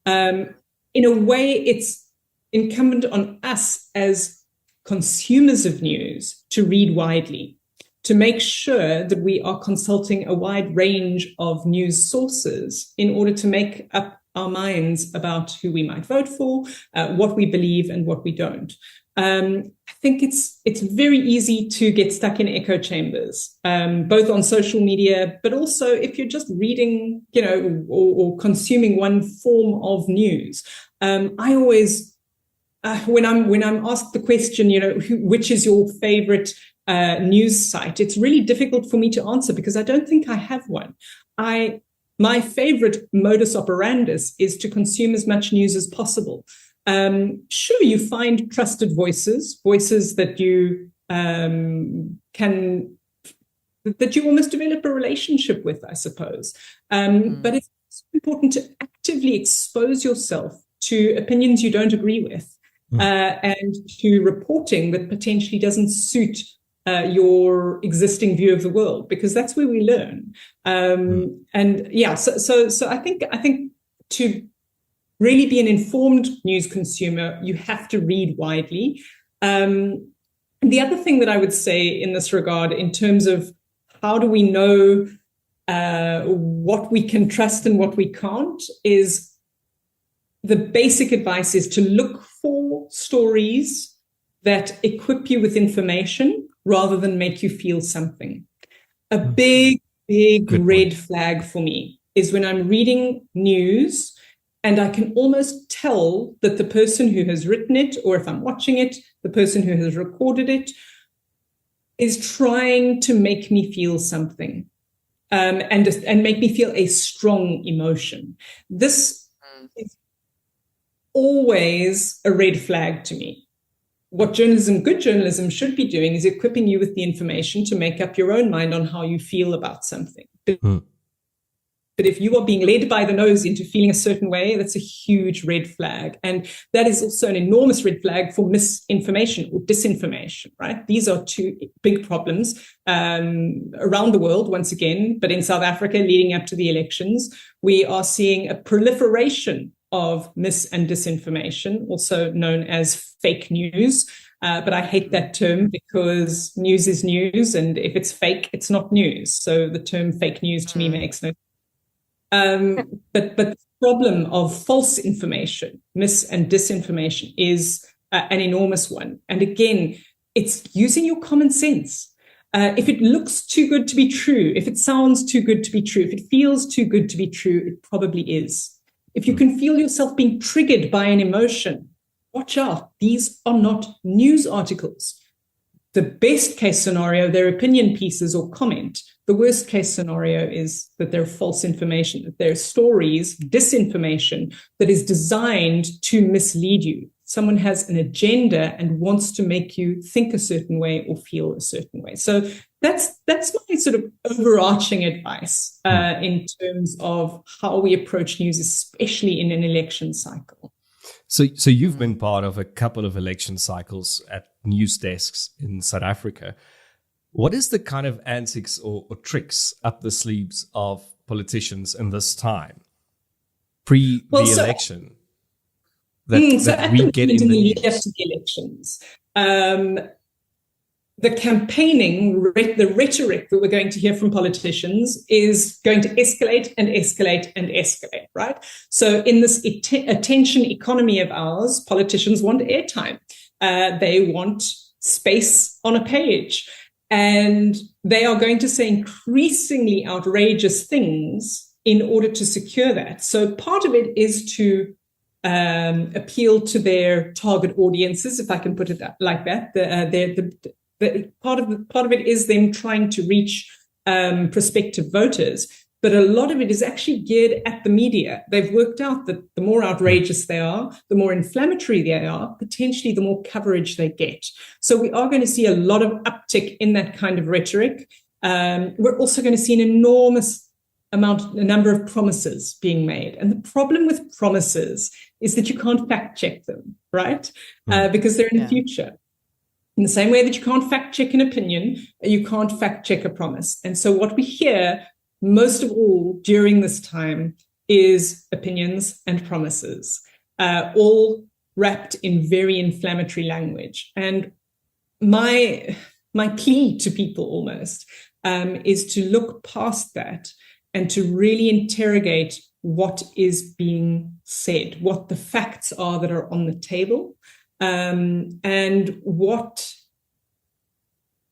In a way, it's incumbent on us as consumers of news to read widely, to make sure that we are consulting a wide range of news sources in order to make up our minds about who we might vote for, what we believe and what we don't. I think it's very easy to get stuck in echo chambers, both on social media, but also if you're just reading, or consuming one form of news. I always, when I'm asked the question, which is your favorite news site, it's really difficult for me to answer because I don't think I have one. My favorite modus operandus is to consume as much news as possible. Sure, you find trusted voices that you that you almost develop a relationship with, I suppose. But it's important to actively expose yourself to opinions you don't agree with, and to reporting that potentially doesn't suit your existing view of the world, because that's where we learn. And yeah, so I think to really be an informed news consumer, you have to read widely. The other thing that I would say in this regard, in terms of how do we know what we can trust and what we can't, is the basic advice is to look for stories that equip you with information rather than make you feel something. A big red flag for me is when I'm reading news and I can almost tell that the person who has written it, or if I'm watching it, the person who has recorded it, is trying to make me feel something, and make me feel a strong emotion. This is always a red flag to me. What good journalism should be doing is equipping you with the information to make up your own mind on how you feel about something. But if you are being led by the nose into feeling a certain way, that's a huge red flag. And that is also an enormous red flag for misinformation or disinformation, right? These are two big problems around the world, once again. But in South Africa, leading up to the elections, we are seeing a proliferation of mis and disinformation, also known as fake news. But I hate that term because news is news. And if it's fake, it's not news. So the term fake news to me makes no sense. But the problem of false information, mis and disinformation, is an enormous one. And again, it's using your common sense. If it looks too good to be true, if it sounds too good to be true, if it feels too good to be true, it probably is. If you can feel yourself being triggered by an emotion, watch out. These are not news articles. The best case scenario, they're opinion pieces or comment. The worst case scenario is that they're false information, that they're stories, disinformation that is designed to mislead you. Someone has an agenda and wants to make you think a certain way or feel a certain way. So that's my sort of overarching advice in terms of how we approach news, especially in an election cycle. So you've been part of a couple of election cycles at news desks in South Africa. What is the kind of antics or tricks up the sleeves of politicians in this time, the election, that we get in the lead up to the elections? The campaigning, the rhetoric that we're going to hear from politicians is going to escalate and escalate and escalate, right? So in this attention economy of ours, politicians want airtime. They want space on a page. And they are going to say increasingly outrageous things in order to secure that. So part of it is to appeal to their target audiences, if I can put it like that. Part of it is them trying to reach prospective voters, but a lot of it is actually geared at the media. They've worked out that the more outrageous they are, the more inflammatory they are, potentially the more coverage they get. So we are going to see a lot of uptick in that kind of rhetoric. We're also going to see an enormous number of promises being made. And the problem with promises is that you can't fact check them, right? Because they're in the future. In the same way that you can't fact check an opinion, you can't fact check a promise. And so what we hear most of all during this time is opinions and promises, all wrapped in very inflammatory language. And my plea to people almost is to look past that and to really interrogate what is being said, what the facts are that are on the table, and what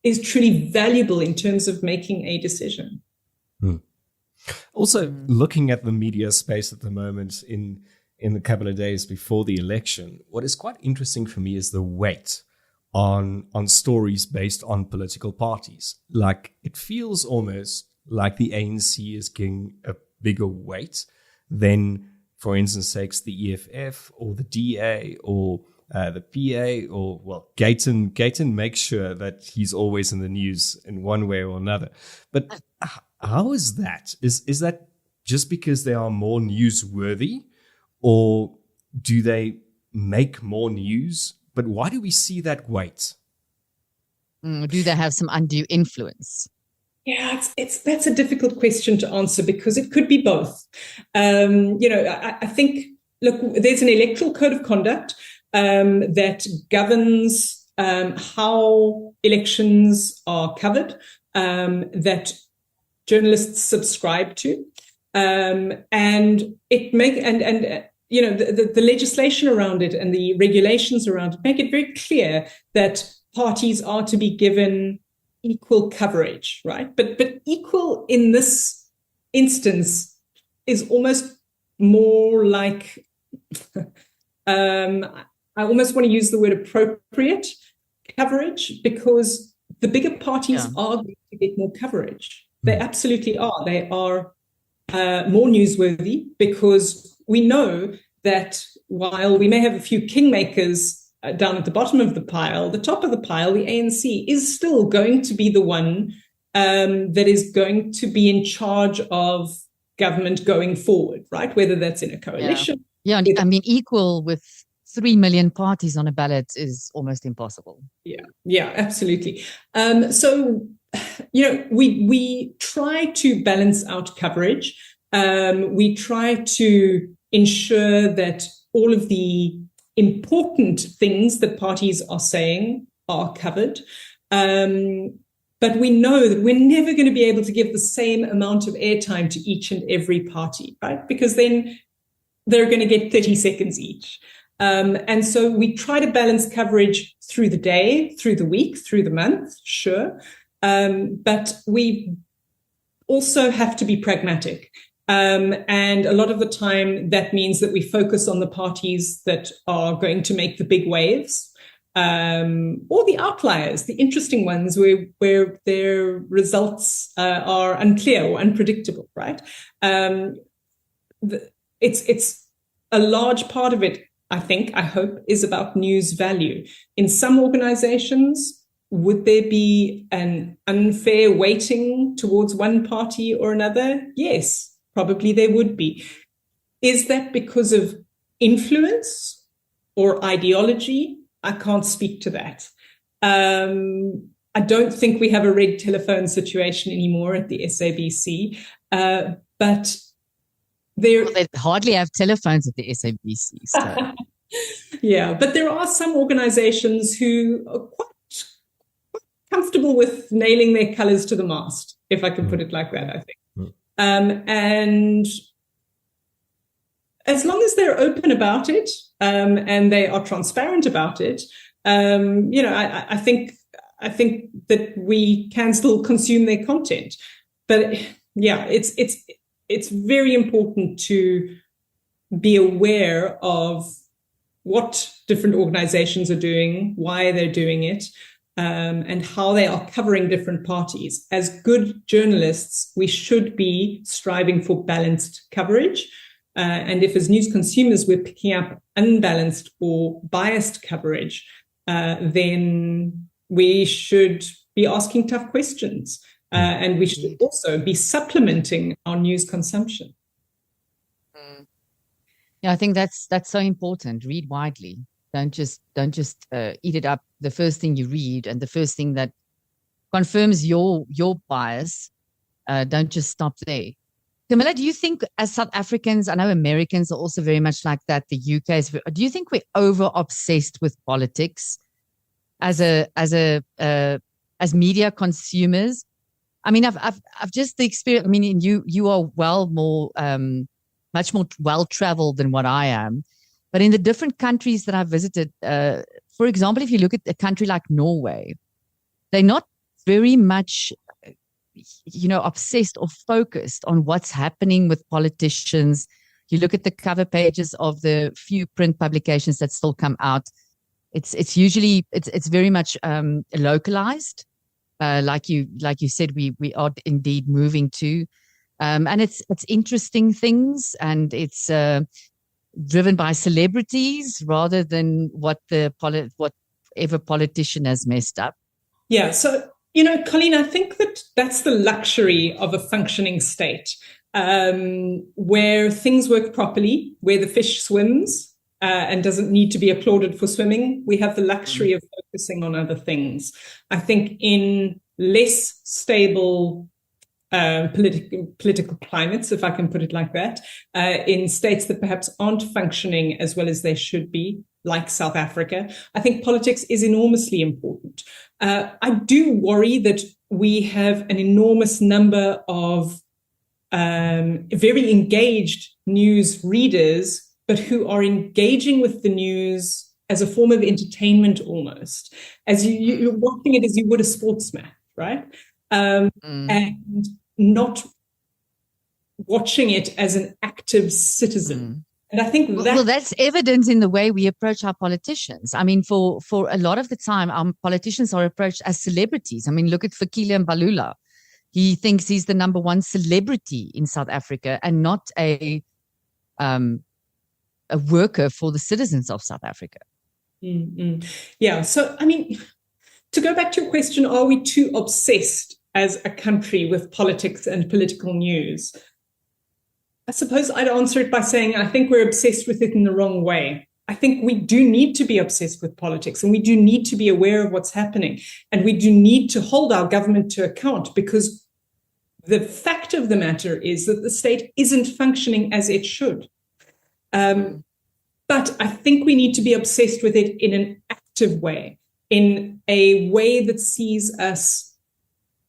is truly valuable in terms of making a decision. Also, looking at the media space at the moment in the couple of days before the election, what is quite interesting for me is the weight on stories based on political parties. Like, it feels almost like the ANC is getting a bigger weight than, for instance, sakes, the EFF or the DA or the PA, or, well, Gayton makes sure that he's always in the news in one way or another. But how is that? Is that just because they are more newsworthy, or do they make more news? But why do we see that weight? Do they have some undue influence? Yeah, that's a difficult question to answer, because it could be both. I think, look, there's an electoral code of conduct that governs how elections are covered, that journalists subscribe to, and it the legislation around it and the regulations around it make it very clear that parties are to be given equal coverage, right? But equal in this instance is almost more like, I almost want to use the word appropriate coverage, because the bigger parties are going to get more coverage. They absolutely are. They are more newsworthy, because we know that while we may have a few kingmakers down at the bottom of the pile, the top of the pile, the ANC, is still going to be the one that is going to be in charge of government going forward, right? Whether that's in a coalition. Yeah, I mean, equal with 3 million parties on a ballot is almost impossible. Yeah, absolutely. So, we try to balance out coverage. We try to ensure that all of the important things that parties are saying are covered. But we know that we're never going to be able to give the same amount of airtime to each and every party, right? Because then they're going to get 30 seconds each. And so we try to balance coverage through the day, through the week, through the month, sure. But we also have to be pragmatic. And a lot of the time that means that we focus on the parties that are going to make the big waves, or the outliers, the interesting ones where their results are unclear or unpredictable, right? It's a large part of it, I hope, is about news value. In some organizations, would there be an unfair weighting towards one party or another? Yes, probably there would be. Is that because of influence or ideology? I can't speak to that. I don't think we have a red telephone situation anymore at the SABC, but they hardly have telephones at the SABC. So. Yeah, but there are some organizations who are quite comfortable with nailing their colors to the mast, if I can put it like that, I think. And as long as they're open about it, and they are transparent about it, I think that we can still consume their content. But yeah, it's very important to be aware of what different organizations are doing, why they're doing it, and how they are covering different parties. As good journalists, we should be striving for balanced coverage. And if as news consumers we're picking up unbalanced or biased coverage, then we should be asking tough questions. And we should also be supplementing our news consumption. Yeah, I think that's so important. Read widely. Don't just eat it up. The first thing you read and the first thing that confirms your bias. Don't just stop there. Camilla, do you think as South Africans, I know Americans are also very much like that. The UK is. Do you think we're over obsessed with politics as media consumers? I mean, I've just the experience. I mean, you are much more well-traveled than what I am. But in the different countries that I've visited, for example, if you look at a country like Norway, they're not very much, obsessed or focused on what's happening with politicians. You look at the cover pages of the few print publications that still come out. It's usually very much localized, like you said, we are indeed moving to, and it's interesting things, and it's driven by celebrities rather than whatever politician has messed up. Yeah, so Colene, I think that's the luxury of a functioning state, where things work properly, where the fish swims. And doesn't need to be applauded for swimming. We have the luxury of focusing on other things. I think in less stable political climates, if I can put it like that, in states that perhaps aren't functioning as well as they should be, like South Africa, I think politics is enormously important. I do worry that we have an enormous number of very engaged news readers, but who are engaging with the news as a form of entertainment almost, as you're watching it as you would a sports match, right? And not watching it as an active citizen. And I think that's evident in the way we approach our politicians. I mean, for a lot of the time, our politicians are approached as celebrities. I mean, look at Fikile Mbalula. He thinks he's the number one celebrity in South Africa and not a worker for the citizens of South Africa. Yeah. So, I mean, to go back to your question, are we too obsessed as a country with politics and political news? I suppose I'd answer it by saying I think we're obsessed with it in the wrong way. I think we do need to be obsessed with politics, and we do need to be aware of what's happening, and we do need to hold our government to account, because the fact of the matter is that the state isn't functioning as it should. But I think we need to be obsessed with it in an active way, in a way that sees us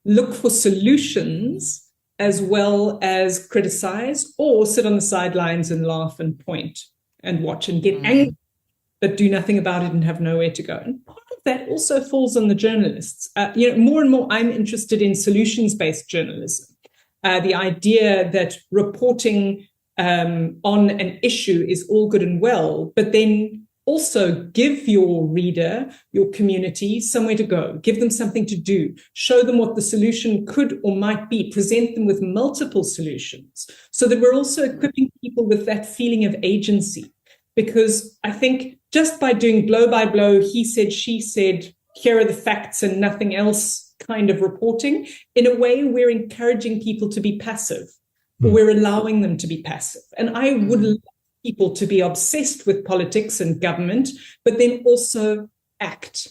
look for solutions as well as criticize, or sit on the sidelines and laugh and point and watch and get angry, but do nothing about it and have nowhere to go. And part of that also falls on the journalists. More and more I'm interested in solutions-based journalism. The idea that reporting on an issue is all good and well, but then also give your reader, your community, somewhere to go, give them something to do, show them what the solution could or might be, present them with multiple solutions, so that we're also equipping people with that feeling of agency. Because I think just by doing blow by blow, he said, she said, here are the facts and nothing else kind of reporting, in a way we're encouraging people to be passive. We're allowing them to be passive. And I would love people to be obsessed with politics and government, but then also act.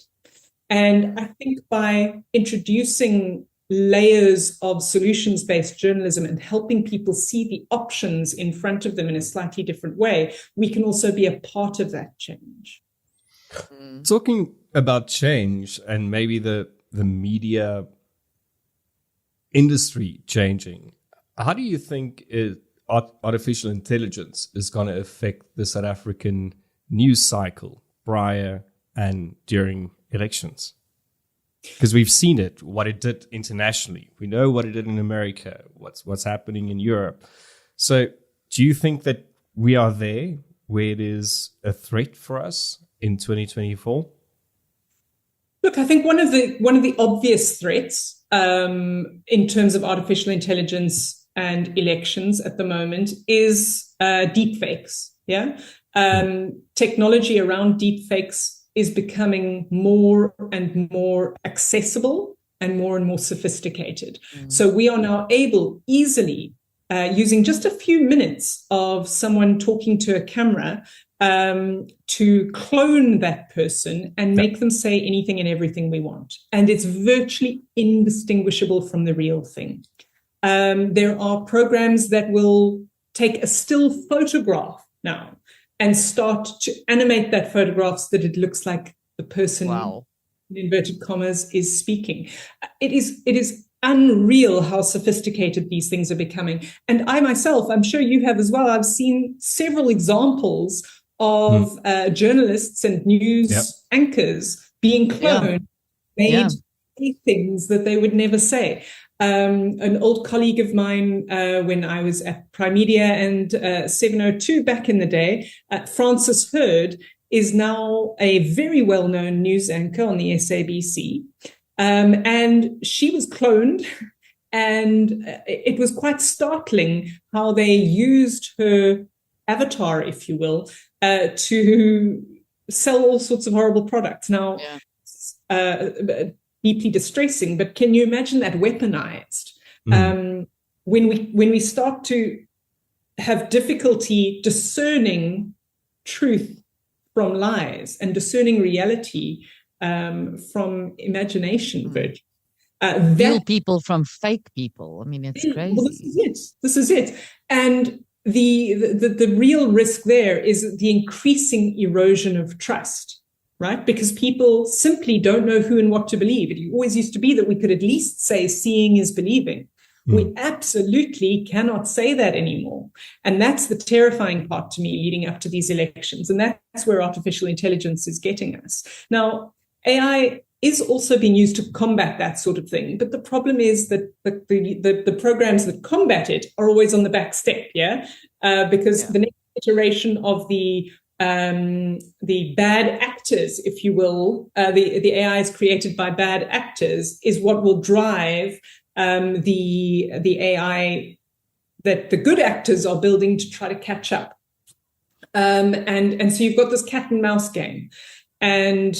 And I think by introducing layers of solutions-based journalism and helping people see the options in front of them in a slightly different way, we can also be a part of that change. Talking about change and maybe the media industry changing, how do you think artificial intelligence is going to affect the South African news cycle prior and during elections? Because we've seen it, what it did internationally. We know what it did in America, what's happening in Europe. So do you think that we are there where it is a threat for us in 2024? Look, I think one of the obvious threats in terms of artificial intelligence and elections at the moment is deepfakes. Yeah, technology around deepfakes is becoming more and more accessible and more sophisticated. So we are now able easily, using just a few minutes of someone talking to a camera, to clone that person and make them say anything and everything we want. And it's virtually indistinguishable from the real thing. There are programs that will take a still photograph now and start to animate that photograph so that it looks like the person, in inverted commas, is speaking. It is unreal how sophisticated these things are becoming. And I myself, I'm sure you have as well, I've seen several examples of journalists and news anchors being cloned, made things that they would never say. An old colleague of mine, when I was at Prime Media and 702 back in the day, Frances Hurd, is now a very well-known news anchor on the SABC. And she was cloned, and it was quite startling how they used her avatar, if you will, to sell all sorts of horrible products. Now, deeply distressing, but can you imagine that weaponized? When we start to have difficulty discerning truth from lies and discerning reality from imagination, Virgin. Real people from fake people. I mean, it's crazy. Well, this is it. And the real risk there is the increasing erosion of trust, right? Because people simply don't know who and what to believe. It always used to be that we could at least say seeing is believing. We absolutely cannot say that anymore. And that's the terrifying part to me leading up to these elections. And that's where artificial intelligence is getting us. Now, AI is also being used to combat that sort of thing. But the problem is that the programs that combat it are always on the back step, because the next iteration of the bad actors, if you will, the AI is created by bad actors, is what will drive the AI that the good actors are building to try to catch up. And so you've got this cat and mouse game. And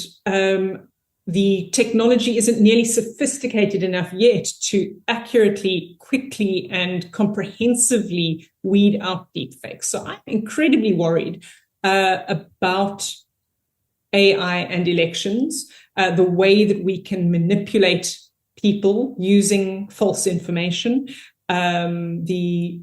the technology isn't nearly sophisticated enough yet to accurately, quickly, and comprehensively weed out deepfakes. So I'm incredibly worried about AI and elections, the way that we can manipulate people using false information, the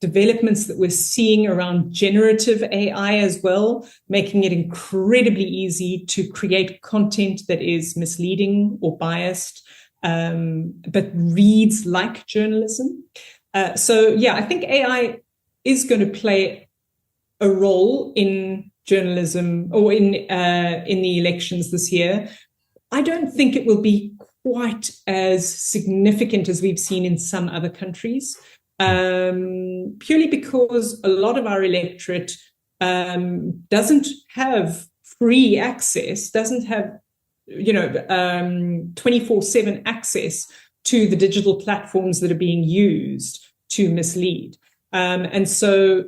developments that we're seeing around generative AI as well, making it incredibly easy to create content that is misleading or biased, but reads like journalism. So I think AI is going to play a role in journalism or in the elections this year. I don't think it will be quite as significant as we've seen in some other countries, purely because a lot of our electorate doesn't have free access, doesn't have 24/7 access to the digital platforms that are being used to mislead. And so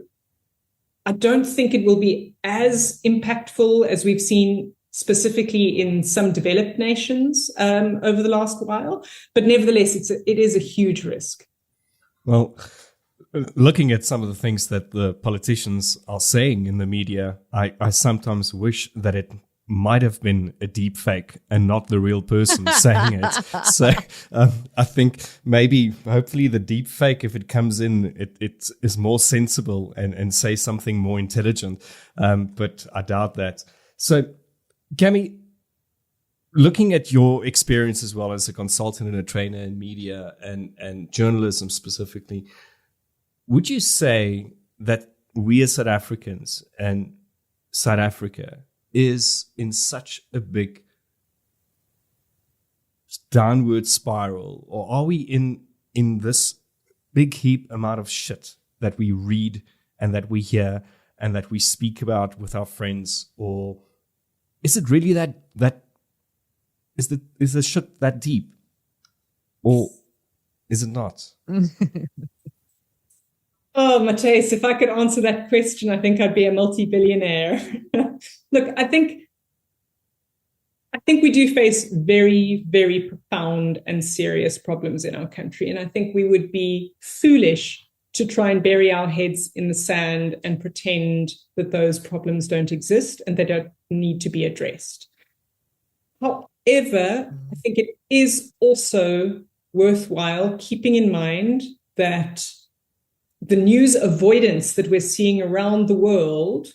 I don't think it will be as impactful as we've seen specifically in some developed nations over the last while. But nevertheless, it is a huge risk. Well, looking at some of the things that the politicians are saying in the media, I sometimes wish that it might have been a deep fake and not the real person saying it. So I think hopefully the deep fake, if it comes in, it is more sensible and say something more intelligent. But I doubt that. So Cammy, looking at your experience as well as a consultant and a trainer in media and journalism specifically, would you say that we as South Africans and South Africa is in such a big downward spiral, or are we in this big heap amount of shit that we read and that we hear and that we speak about with our friends? Or is it really that is the shit that deep, or is it not? Oh, Mateus, if I could answer that question, I think I'd be a multi-billionaire. Look, I think we do face very, very profound and serious problems in our country. And I think we would be foolish to try and bury our heads in the sand and pretend that those problems don't exist and they don't need to be addressed. However, I think it is also worthwhile keeping in mind that the news avoidance that we're seeing around the world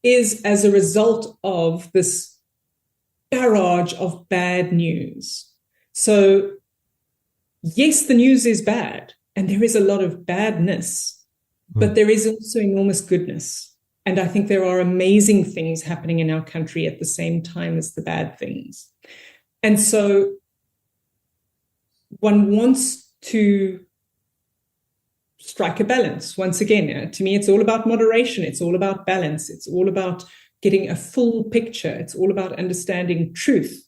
is as a result of this barrage of bad news. So, yes, the news is bad, and there is a lot of badness, but there is also enormous goodness. And I think there are amazing things happening in our country at the same time as the bad things. And so one wants to strike a balance. Once again, to me, it's all about moderation. It's all about balance. It's all about getting a full picture. It's all about understanding truth.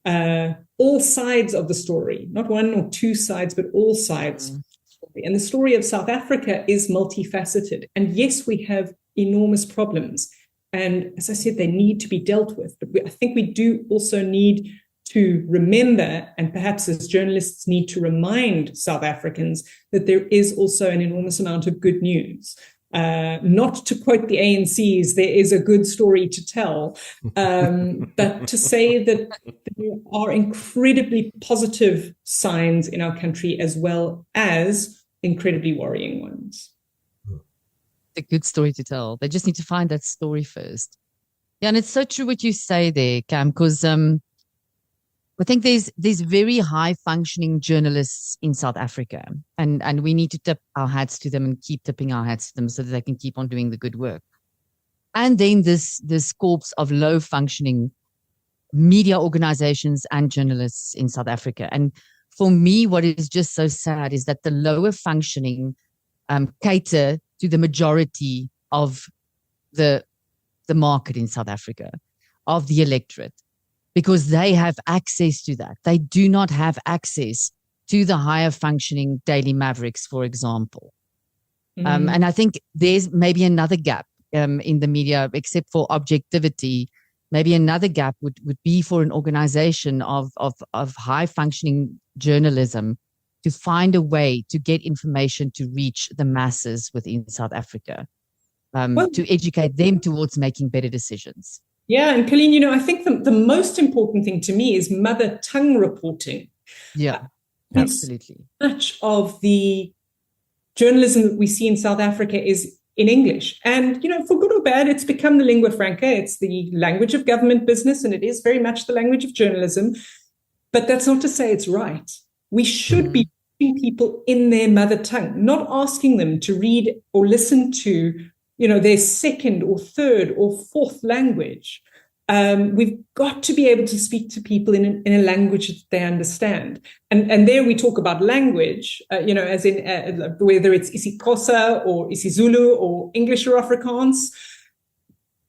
All sides of the story, not one or two sides, but all sides of the story. And the story of South Africa is multifaceted. And yes, we have enormous problems. And as I said, they need to be dealt with. But I think we do also need to remember, and perhaps as journalists need to remind South Africans, that there is also an enormous amount of good news. Not to quote the ANCs, there is a good story to tell, but to say that there are incredibly positive signs in our country as well as incredibly worrying ones. A good story to tell. They just need to find that story first. Yeah, and it's so true what you say there, Cam, because I think there's very high functioning journalists in South Africa, and we need to tip our hats to them and keep tipping our hats to them so that they can keep on doing the good work. And then this corpse of low functioning media organizations and journalists in South Africa. And for me, what is just so sad is that the lower functioning cater to the majority of the market in South Africa, of the electorate, because they have access to that. They do not have access to the higher functioning Daily Mavericks, for example. And I think there's maybe another gap in the media, except for objectivity. Maybe another gap would be for an organization of high functioning journalism to find a way to get information to reach the masses within South Africa, to educate them towards making better decisions. Yeah, and Colene, I think the most important thing to me is mother tongue reporting. Yeah, absolutely. Much of the journalism that we see in South Africa is in English. And, for good or bad, it's become the lingua franca. It's the language of government business, and it is very much the language of journalism. But that's not to say it's right. We should be teaching people in their mother tongue, not asking them to read or listen to their second or third or fourth language. We've got to be able to speak to people in a language that they understand. And there we talk about language, as in whether it's isiXhosa or isiZulu or English or Afrikaans,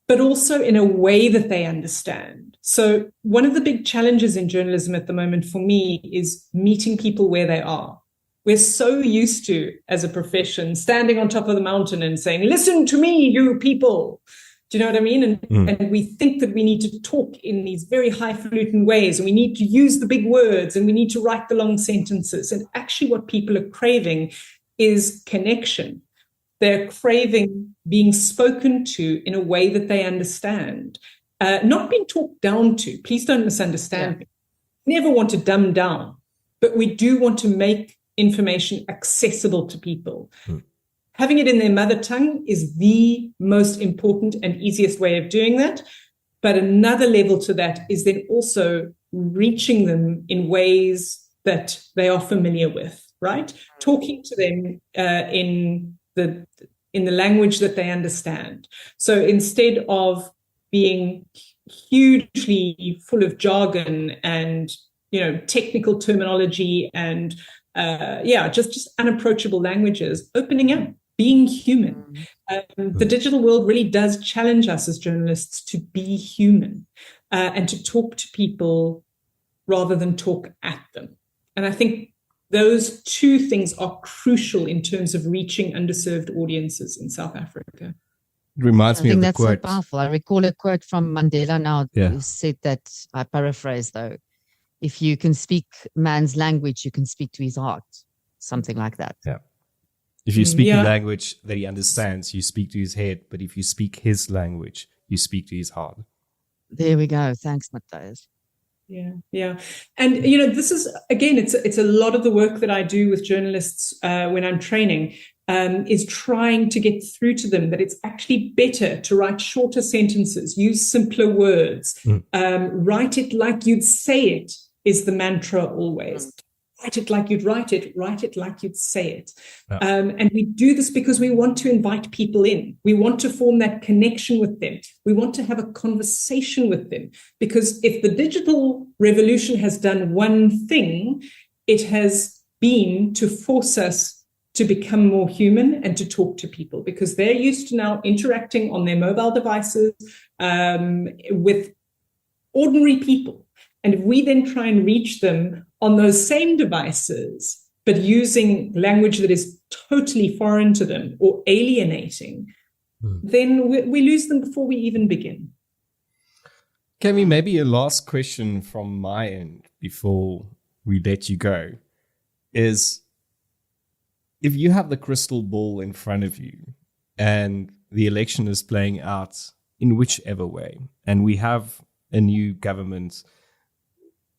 but also in a way that they understand. So one of the big challenges in journalism at the moment for me is meeting people where they are. We're so used to, as a profession, standing on top of the mountain and saying, listen to me, you people. Do you know what I mean? And we think that we need to talk in these very highfalutin ways, and we need to use the big words, and we need to write the long sentences. And actually what people are craving is connection. They're craving being spoken to in a way that they understand, not being talked down to. Please don't misunderstand me. Never want to dumb down, but we do want to make information accessible to people. Having it in their mother tongue is the most important and easiest way of doing that. But another level to that is then also reaching them in ways that they are familiar with, right? Talking to them in the language that they understand. So instead of being hugely full of jargon and technical terminology and just unapproachable languages, opening up, being human. The digital world really does challenge us as journalists to be human and to talk to people rather than talk at them. And I think those two things are crucial in terms of reaching underserved audiences in South Africa. It reminds me of the quote. I think that's so powerful. I recall a quote from Mandela now who said that, I paraphrase though, if you can speak man's language, you can speak to his heart. Something like that. Yeah. If you speak a language that he understands, you speak to his head. But if you speak his language, you speak to his heart. There we go. Thanks, Matthias. Yeah. And, this is, again, it's a lot of the work that I do with journalists when I'm training is trying to get through to them that it's actually better to write shorter sentences, use simpler words, write it like you'd say it is the mantra always. write it like you'd write it like you'd say it. Yeah. And we do this because we want to invite people in. We want to form that connection with them. We want to have a conversation with them. Because if the digital revolution has done one thing, it has been to force us to become more human and to talk to people, because they're used to now interacting on their mobile devices with ordinary people. And if we then try and reach them on those same devices, but using language that is totally foreign to them or alienating, then we lose them before we even begin. Cammy, maybe a last question from my end before we let you go is, if you have the crystal ball in front of you and the election is playing out in whichever way, and we have a new government,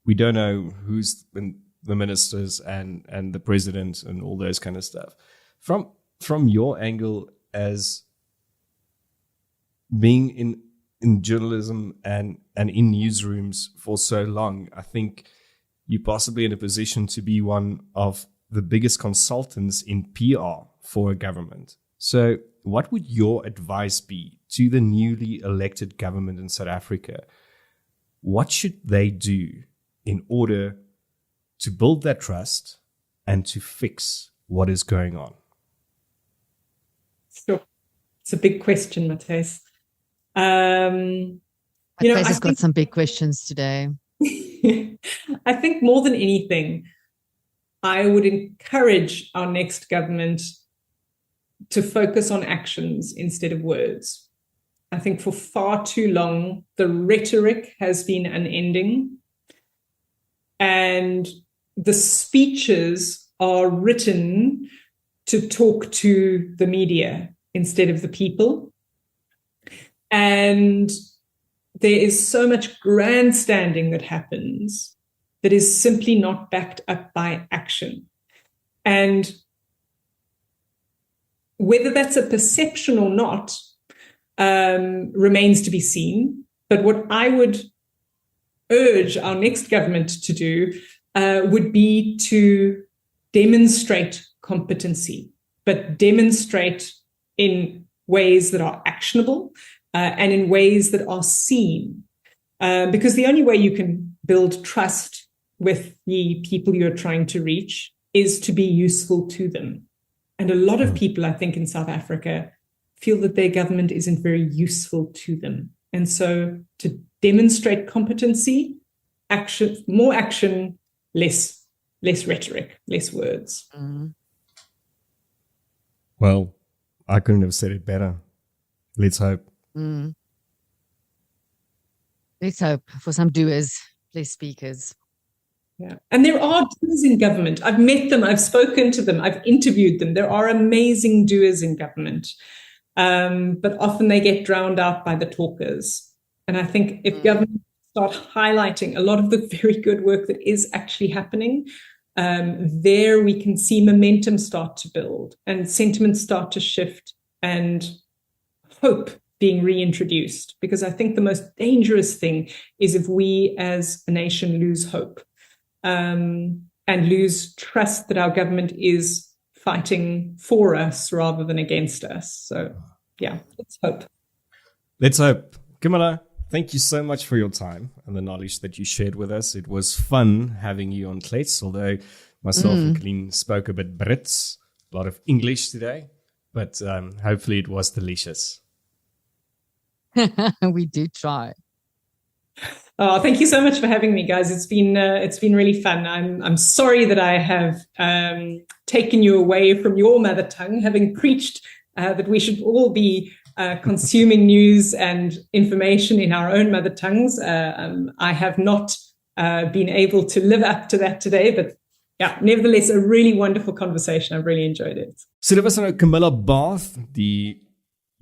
we don't know who's the ministers and the president and all those kind of stuff. From your angle as being in journalism and in newsrooms for so long, I think you're possibly in a position to be one of the biggest consultants in PR for a government. So what would your advice be to the newly elected government in South Africa? What should they do in order to build that trust and to fix what is going on? Sure. It's a big question, Matthijs. Matthijs has got some big questions today. I think more than anything, I would encourage our next government to focus on actions instead of words. I think for far too long, the rhetoric has been unending, and the speeches are written to talk to the media instead of the people. And there is so much grandstanding that happens that is simply not backed up by action. And whether that's a perception or not remains to be seen. But what I would urge our next government to do would be to demonstrate competency, but demonstrate in ways that are actionable and in ways that are seen. Because the only way you can build trust with the people you're trying to reach is to be useful to them. And a lot of people, I think, in South Africa feel that their government isn't very useful to them. And so to demonstrate competency, action, more action, less rhetoric, less words. Well, I couldn't have said it better. Let's hope. Let's hope for some doers, less speakers. Yeah. And there are doers in government. I've met them, I've spoken to them, I've interviewed them. There are amazing doers in government. But often they get drowned out by the talkers. And I think if government start highlighting a lot of the very good work that is actually happening, there we can see momentum start to build and sentiments start to shift and hope being reintroduced. Because I think the most dangerous thing is if we as a nation lose hope. And lose trust that our government is fighting for us rather than against us. So, yeah, let's hope. Let's hope. Camilla, thank you so much for your time and the knowledge that you shared with us. It was fun having you on KLETS, although myself and Colene spoke a bit Brits, a lot of English today, but hopefully it was delicious. We do try. Oh, thank you so much for having me, guys. It's been really fun. I'm sorry that I have taken you away from your mother tongue, having preached that we should all be consuming news and information in our own mother tongues. I have not been able to live up to that today, but yeah, nevertheless, a really wonderful conversation. I've really enjoyed it. So dit was nou Camilla Bath, die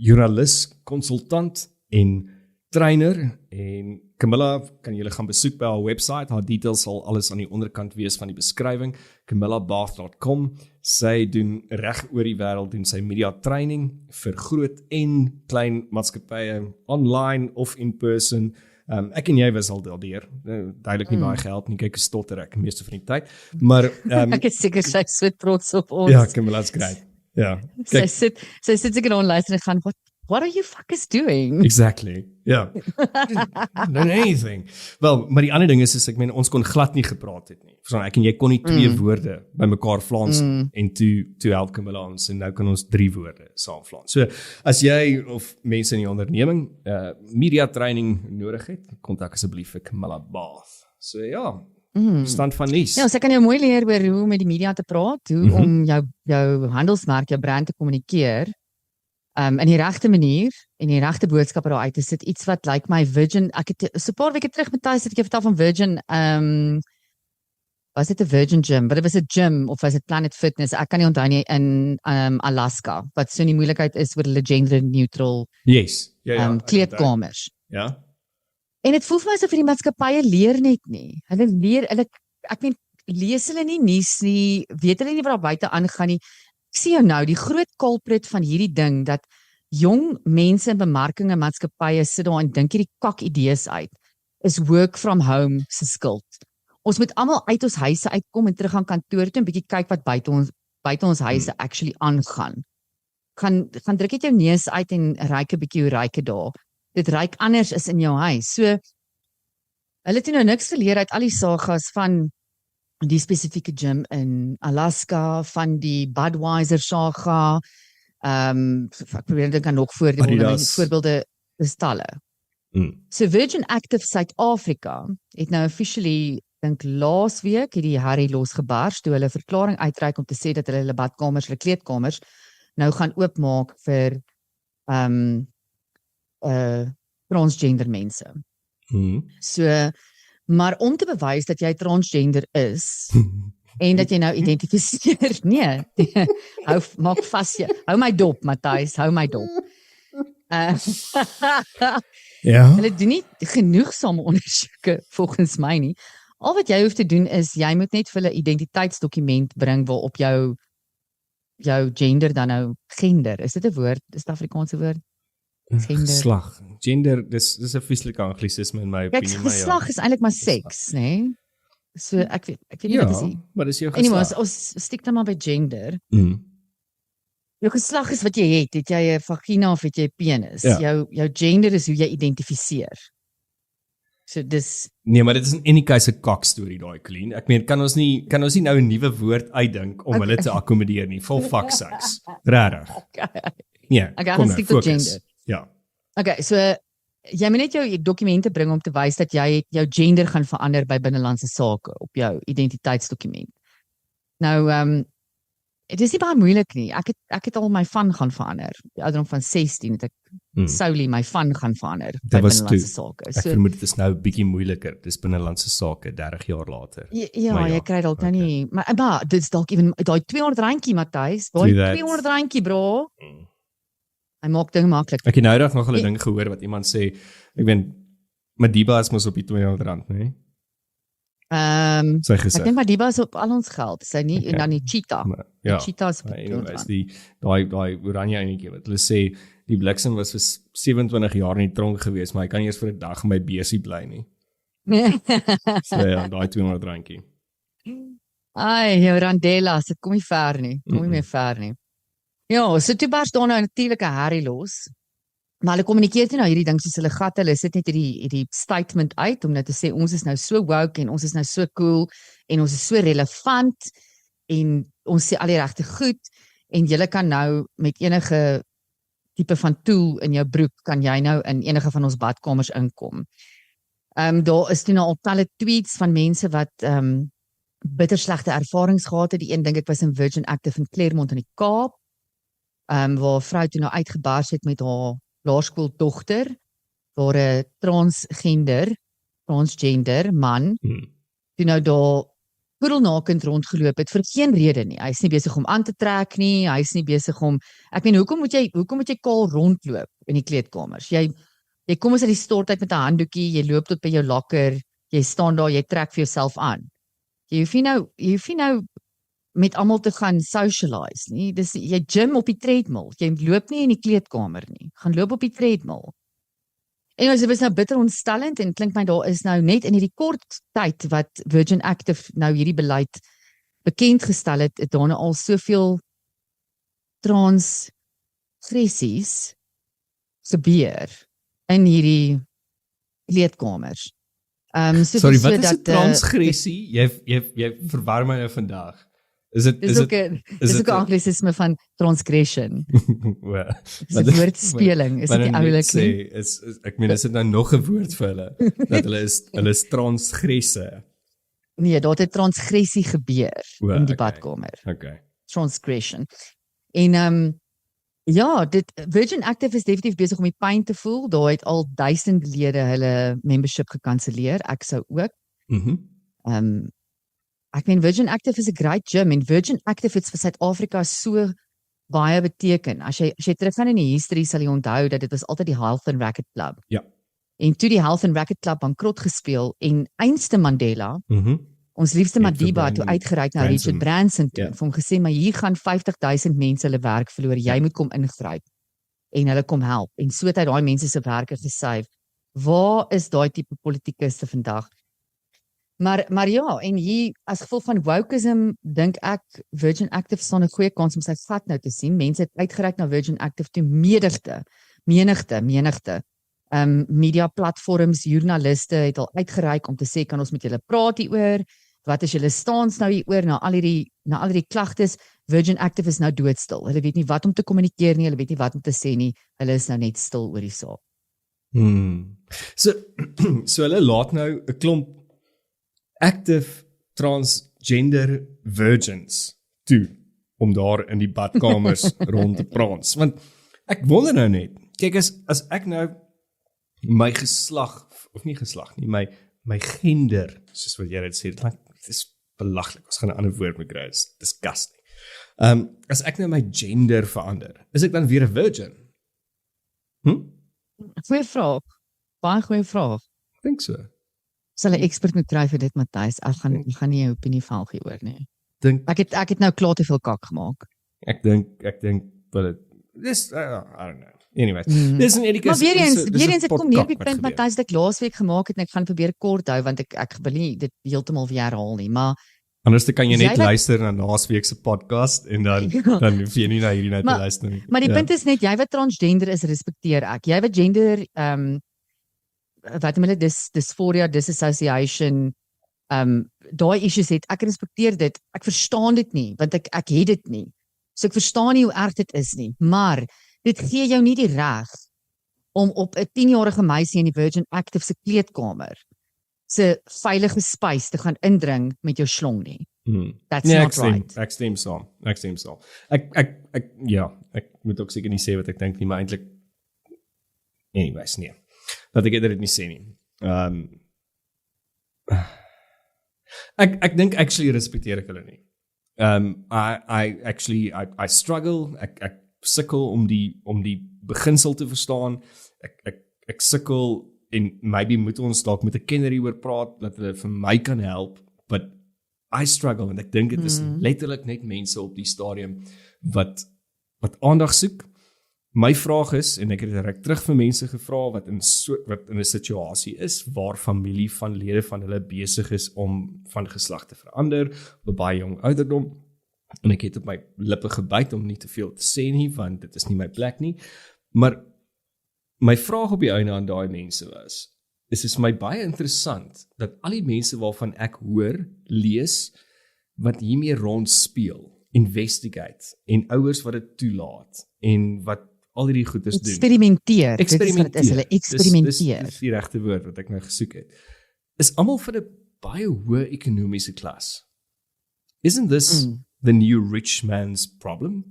joernalis, konsultant en trainer, en Camilla kan julle gaan besoek by haar website. Haar details sal alles aan die onderkant wees van die beskrywing. CamillaBath.com. Sy doen reg oor die wêreld, doen sy media training vir groot en klein maatskappye, online of in person. Ek en jy was al daardeur, duidelik nie baie gehelp nie, kyk, stotter ek meeste van die tyd, maar Ek is seker sy is so trots op ons. ja, Camilla's great. Ja, Sy sit seker aan luister en gaan, what are you fuckers doing? exactly. Ja. No anything. Wel, maar die ander ding is ek meen ons kon glad nie gepraat het nie. Verstaan, ek en jy kon nie 2 woorde by mekaar Vlaams en toe help Camilla ons en nou kan ons 3 woorde saam Vlaams. So as jy of mense in die onderneming media training nodig het, kontak asseblief vir Camilla Bath. So ja, stand van nuus. Ja, sy kan jou mooi leer oor hoe om met die media te praat, hoe om jou handelsmerk, jou brand te kommunikeer. In die regte manier en die regte boodskap daar uit te sit, iets wat like my Virgin, ek het so 'n paar weke terug met Thys het ek vertel van Virgin, was dit 'n Virgin gym, but it was a gym of was it Planet Fitness, ek kan nie onthou nie, in Alaska, wat so die moeilikheid is oor hulle gender neutral Yes. Ja, kleedkamers. Ja. En dit voel vir my asof die maatskappye leer net nie. Hulle leer, ek meen, lees hulle nie nuus nie, weet hulle nie wat daar buite aangaan nie. Ek sien jou nou, die groot culprit van hierdie ding, dat jong mense in bemarking en maatskappye sit daar en dink hierdie kak idees uit, is work from home se skuld. Ons moet almal uit ons huise uitkom en terug gaan kantoor toe en bietjie kyk wat buite ons huise actually aangaan. Gaan druk net jou neus uit en ryk 'n bietjie hoe ryk dit daar. Dit ryk anders is in jou huis. So hulle het nou niks geleer uit al die sagas van die spesifieke gym in Alaska, van die Budweiser saga, ek probeer dink aan nog voorbeelde is talle. So Virgin Active Suid-Afrika het nou officially, dink laas week, het die Harry losgebars, toe hulle verklaring uitreik om te sê dat hulle badkamers, hulle kleedkamers, nou gaan oopmaak vir transgender mense. So, maar om te bewys dat jy transgender is, en dat jy nou identifiseer, nee, maak vas jy, hou my dop, Matthys, hou my dop. Ja. Hulle doen nie genoegsame ondersoeke, volgens my nie. Al wat jy hoef te doen is, jy moet net vir hulle identiteitsdokument bring, waarop jou gender dan nou, gender, is dit 'n woord, is dit Afrikaanse woord? Geslag. Gender, dis 'n vieslike anglisisme in my opinie, maar ja. Geslag is eintlik maar seks, né? So ek weet nie wat is die. Maar dis jou geslag. Anyways, ons stiek dan maar by gender. Jou geslag is wat jy het jy 'n vagina of het jy 'n penis? Ja. Jou gender is hoe jy identifiseer. So dis Nee, maar dit is in any case 'n kak storie daai, Colene. Ek meen, kan ons nie nou 'n nuwe woord uitdink om hulle te akkommodeer nie, vol fuck sakes. Regtig. Nee, Okay, kom ons nou, stiek tot fokus. gender. Ja. Okay, so jy moet net jou dokumente bring om te wys dat jy jou gender gaan verander by binnelandse sake op jou identiteitsdokument. Nou, dit is nie baie moeilik nie. Ek het al my van gaan verander. Die ouderdom van 16 het ek solely my van gaan verander by binnelandse sake. Ek vermoed dit is nou 'n bietjie moeiliker. Dis binnelandse sake 30 jaar later. Ja, jy kry dalk nou nie, maar dit is dalk ewen daai R200, Matthys. Daai R200, bro. Hy maak dinge maklik. Ek het nou eendag nog 'n ding gehoor wat iemand sê, ek weet, Madiba is mos op die R200, né? Sy gesê. Ek dink Madiba is op al ons geld. Sy nie en dan die cheetah. Ja. Die cheetah is daai oranje enetjie wat hulle sê die bliksem was vir 27 jaar in die tronk gewees, maar hy kan nie eens vir 'n dag in my besie bly nie. So ja, daai R200. Ai, jou randelas, dit kom nie ver nie. Kom nie meer ver nie. Ja, so toe bars daar nou natuurlik 'n herrie los. Maar hulle kommunikeer nie nou hierdie ding soos hulle gat, hulle sit net hierdie statement uit om net te sê ons is nou so woke en ons is nou so cool en ons is so relevant en ons sê al die regte goed en jy kan nou met enige tipe van tool in jou broek kan jy nou in enige van ons badkamers inkom. Daar is toe nou al talle tweets van mense wat bitter slegte ervarings gehad het. Die een dink ek was in Virgin Active in Claremont in die Kaap, waar 'n vrou toe nou uitgebars het met haar laerskooldogter, waar 'n transgender man toe nou daar poedelnakend rondgeloop het vir geen rede nie. Hy is nie besig om aan te trek nie, hy is nie besig om, ek meen, hoekom moet jy kaal rondloop in die kleedkamers? Jy kom as uit die stort uit met 'n handdoekie, jy loop tot by jou lokker, jy staan daar, jy trek vir jouself aan. Jy hoef nie nou met almal te gaan socialize nie. Dis jy gym op die treadmill. Jy loop nie in die kleedkamer nie. Gaan loop op die treadmill. En dit was nou bitter ontstellend en klink my daar is nou net in hierdie kort tyd wat Virgin Active nou hierdie beleid bekend gestel het, het daar nou al soveel transgressies gebeur in hierdie kleedkamers. Sorry, wat is 'n transgressie? Jy verwar my nou vandag. Is ook 'n anglisisme van transgression. Well, Dis 'n woordspeling, is dit nie oulik nie? Ek meen, is dit nou nog 'n woord vir hulle dat hulle is transgresse? Nee, daar het 'n transgressie gebeur in die badkamer. Okay. Transgression. En ja, Virgin Active is definitief besig om die pyn te voel. Daar het al duisende lede hulle membership gekanselleer. Ek sou ook. Ek meen Virgin Active is 'n great gym en Virgin Active het vir Suid-Afrika so baie beteken. As jy teruggaan in die history sal jy onthou dat dit was altyd die Health and Racquet Club. Ja. En toe die Health and Racquet Club bankrot gespeel en einste Mandela, ons liefste Madiba toe uitgereik na Richard Branson toe, vir hom gesê, maar hier gaan 50,000 mense hulle werk verloor, jy moet kom ingryp. En hulle kom help. En so het hy daai mense se werke gesave. Waar is daai tipe politikuste vandag? Maar ja, en hier, as gevolg van wokeism, dink ek, Virgin Active staan 'n goeie kans om sy gat nou te sien. Mense het uitgereik na Virgin Active toe, menigte. Media platforms, joernaliste het al uitgereik om te sê, kan ons met julle praat hieroor? Wat is julle stans nou hieroor na al hierdie klagtes? Virgin Active is nou doodstil. Hulle weet nie wat om te kommunikeer nie, hulle weet nie wat om te sê nie. Hulle is nou net stil oor die saak. So hulle laat nou 'n klomp active transgender virgins toe om daar in die badkamers rond te praat. Want ek wonder nou net, kyk as ek nou my geslag, of nie geslag nie, my gender, soos wat jy dit sê, dit is belaglik, ons gaan 'n ander woord moet kry, dit is disgusting. As ek nou my gender verander, is ek dan weer 'n virgin? Goeie vraag, baie goeie vraag. Ek dink so. Sal 'n ekspert moet kry vir dit, Matthys. Ek gaan nie 'n opinie val gee oor nie. Ek het nou klaar te veel kak gemaak. Ek dink but this I don't know. Anyway, dis 'n edikus. Maar weer eens dit kom neer op die punt Matthys dat ek laasweek gemaak het en ek gaan probeer kort hou want ek wil nie dit heeltemal weer herhaal nie, maar anders kan jy net luister na laasweek se podcast en dan hoef jy nie na hierdie nou te luister nie. Maar die punt is net jy wat transgender is, respekteer ek. Jy wat gender wat hulle dysphoria disassociation daai issues het, ek respekteer dit, ek verstaan dit nie, want ek het dit nie, so ek verstaan nie hoe erg dit is nie, maar dit gee jou nie die reg om op 'n 10-jarige meisie in die Virgin Active se kleedkamer se veilige spys te gaan indring met jou slong nie. That's not right. Ek stem saam. Ek moet ook seker nie sê wat ek dink nie, maar eintlik anyways, nee. Dat ek dit nie sê nie. Ek dink actually respekteer ek hulle nie. I struggle, ek sukkel om die beginsel te verstaan. Ek sukkel en maybe moet ons dalk met 'n kenner hieroor praat dat hulle vir my kan help, but I struggle en ek dink dit is letterlik net mense op die stadium wat aandag soek. My vraag is, en ek het direk terug vir mense gevra wat in 'n situasie is waar familie van lede van hulle besig is om van geslag te verander op 'n baie jong ouderdom, en ek het op my lippe gebyt om nie te veel te sê nie, want dit is nie my plek nie, maar my vraag op die einde aan daai mense is my baie interessant, dat al die mense waarvan ek hoor, lees, wat hiermee rond speel, investigate, en ouers wat dit toelaat, en wat al die goeders doen. Experimenteer. Dit is wat het is, hulle experimenteer. Dis die regte woord wat ek nou gesoek het. Is almal van 'n baie hoë ekonomiese klas. Isn't this the new rich man's problem?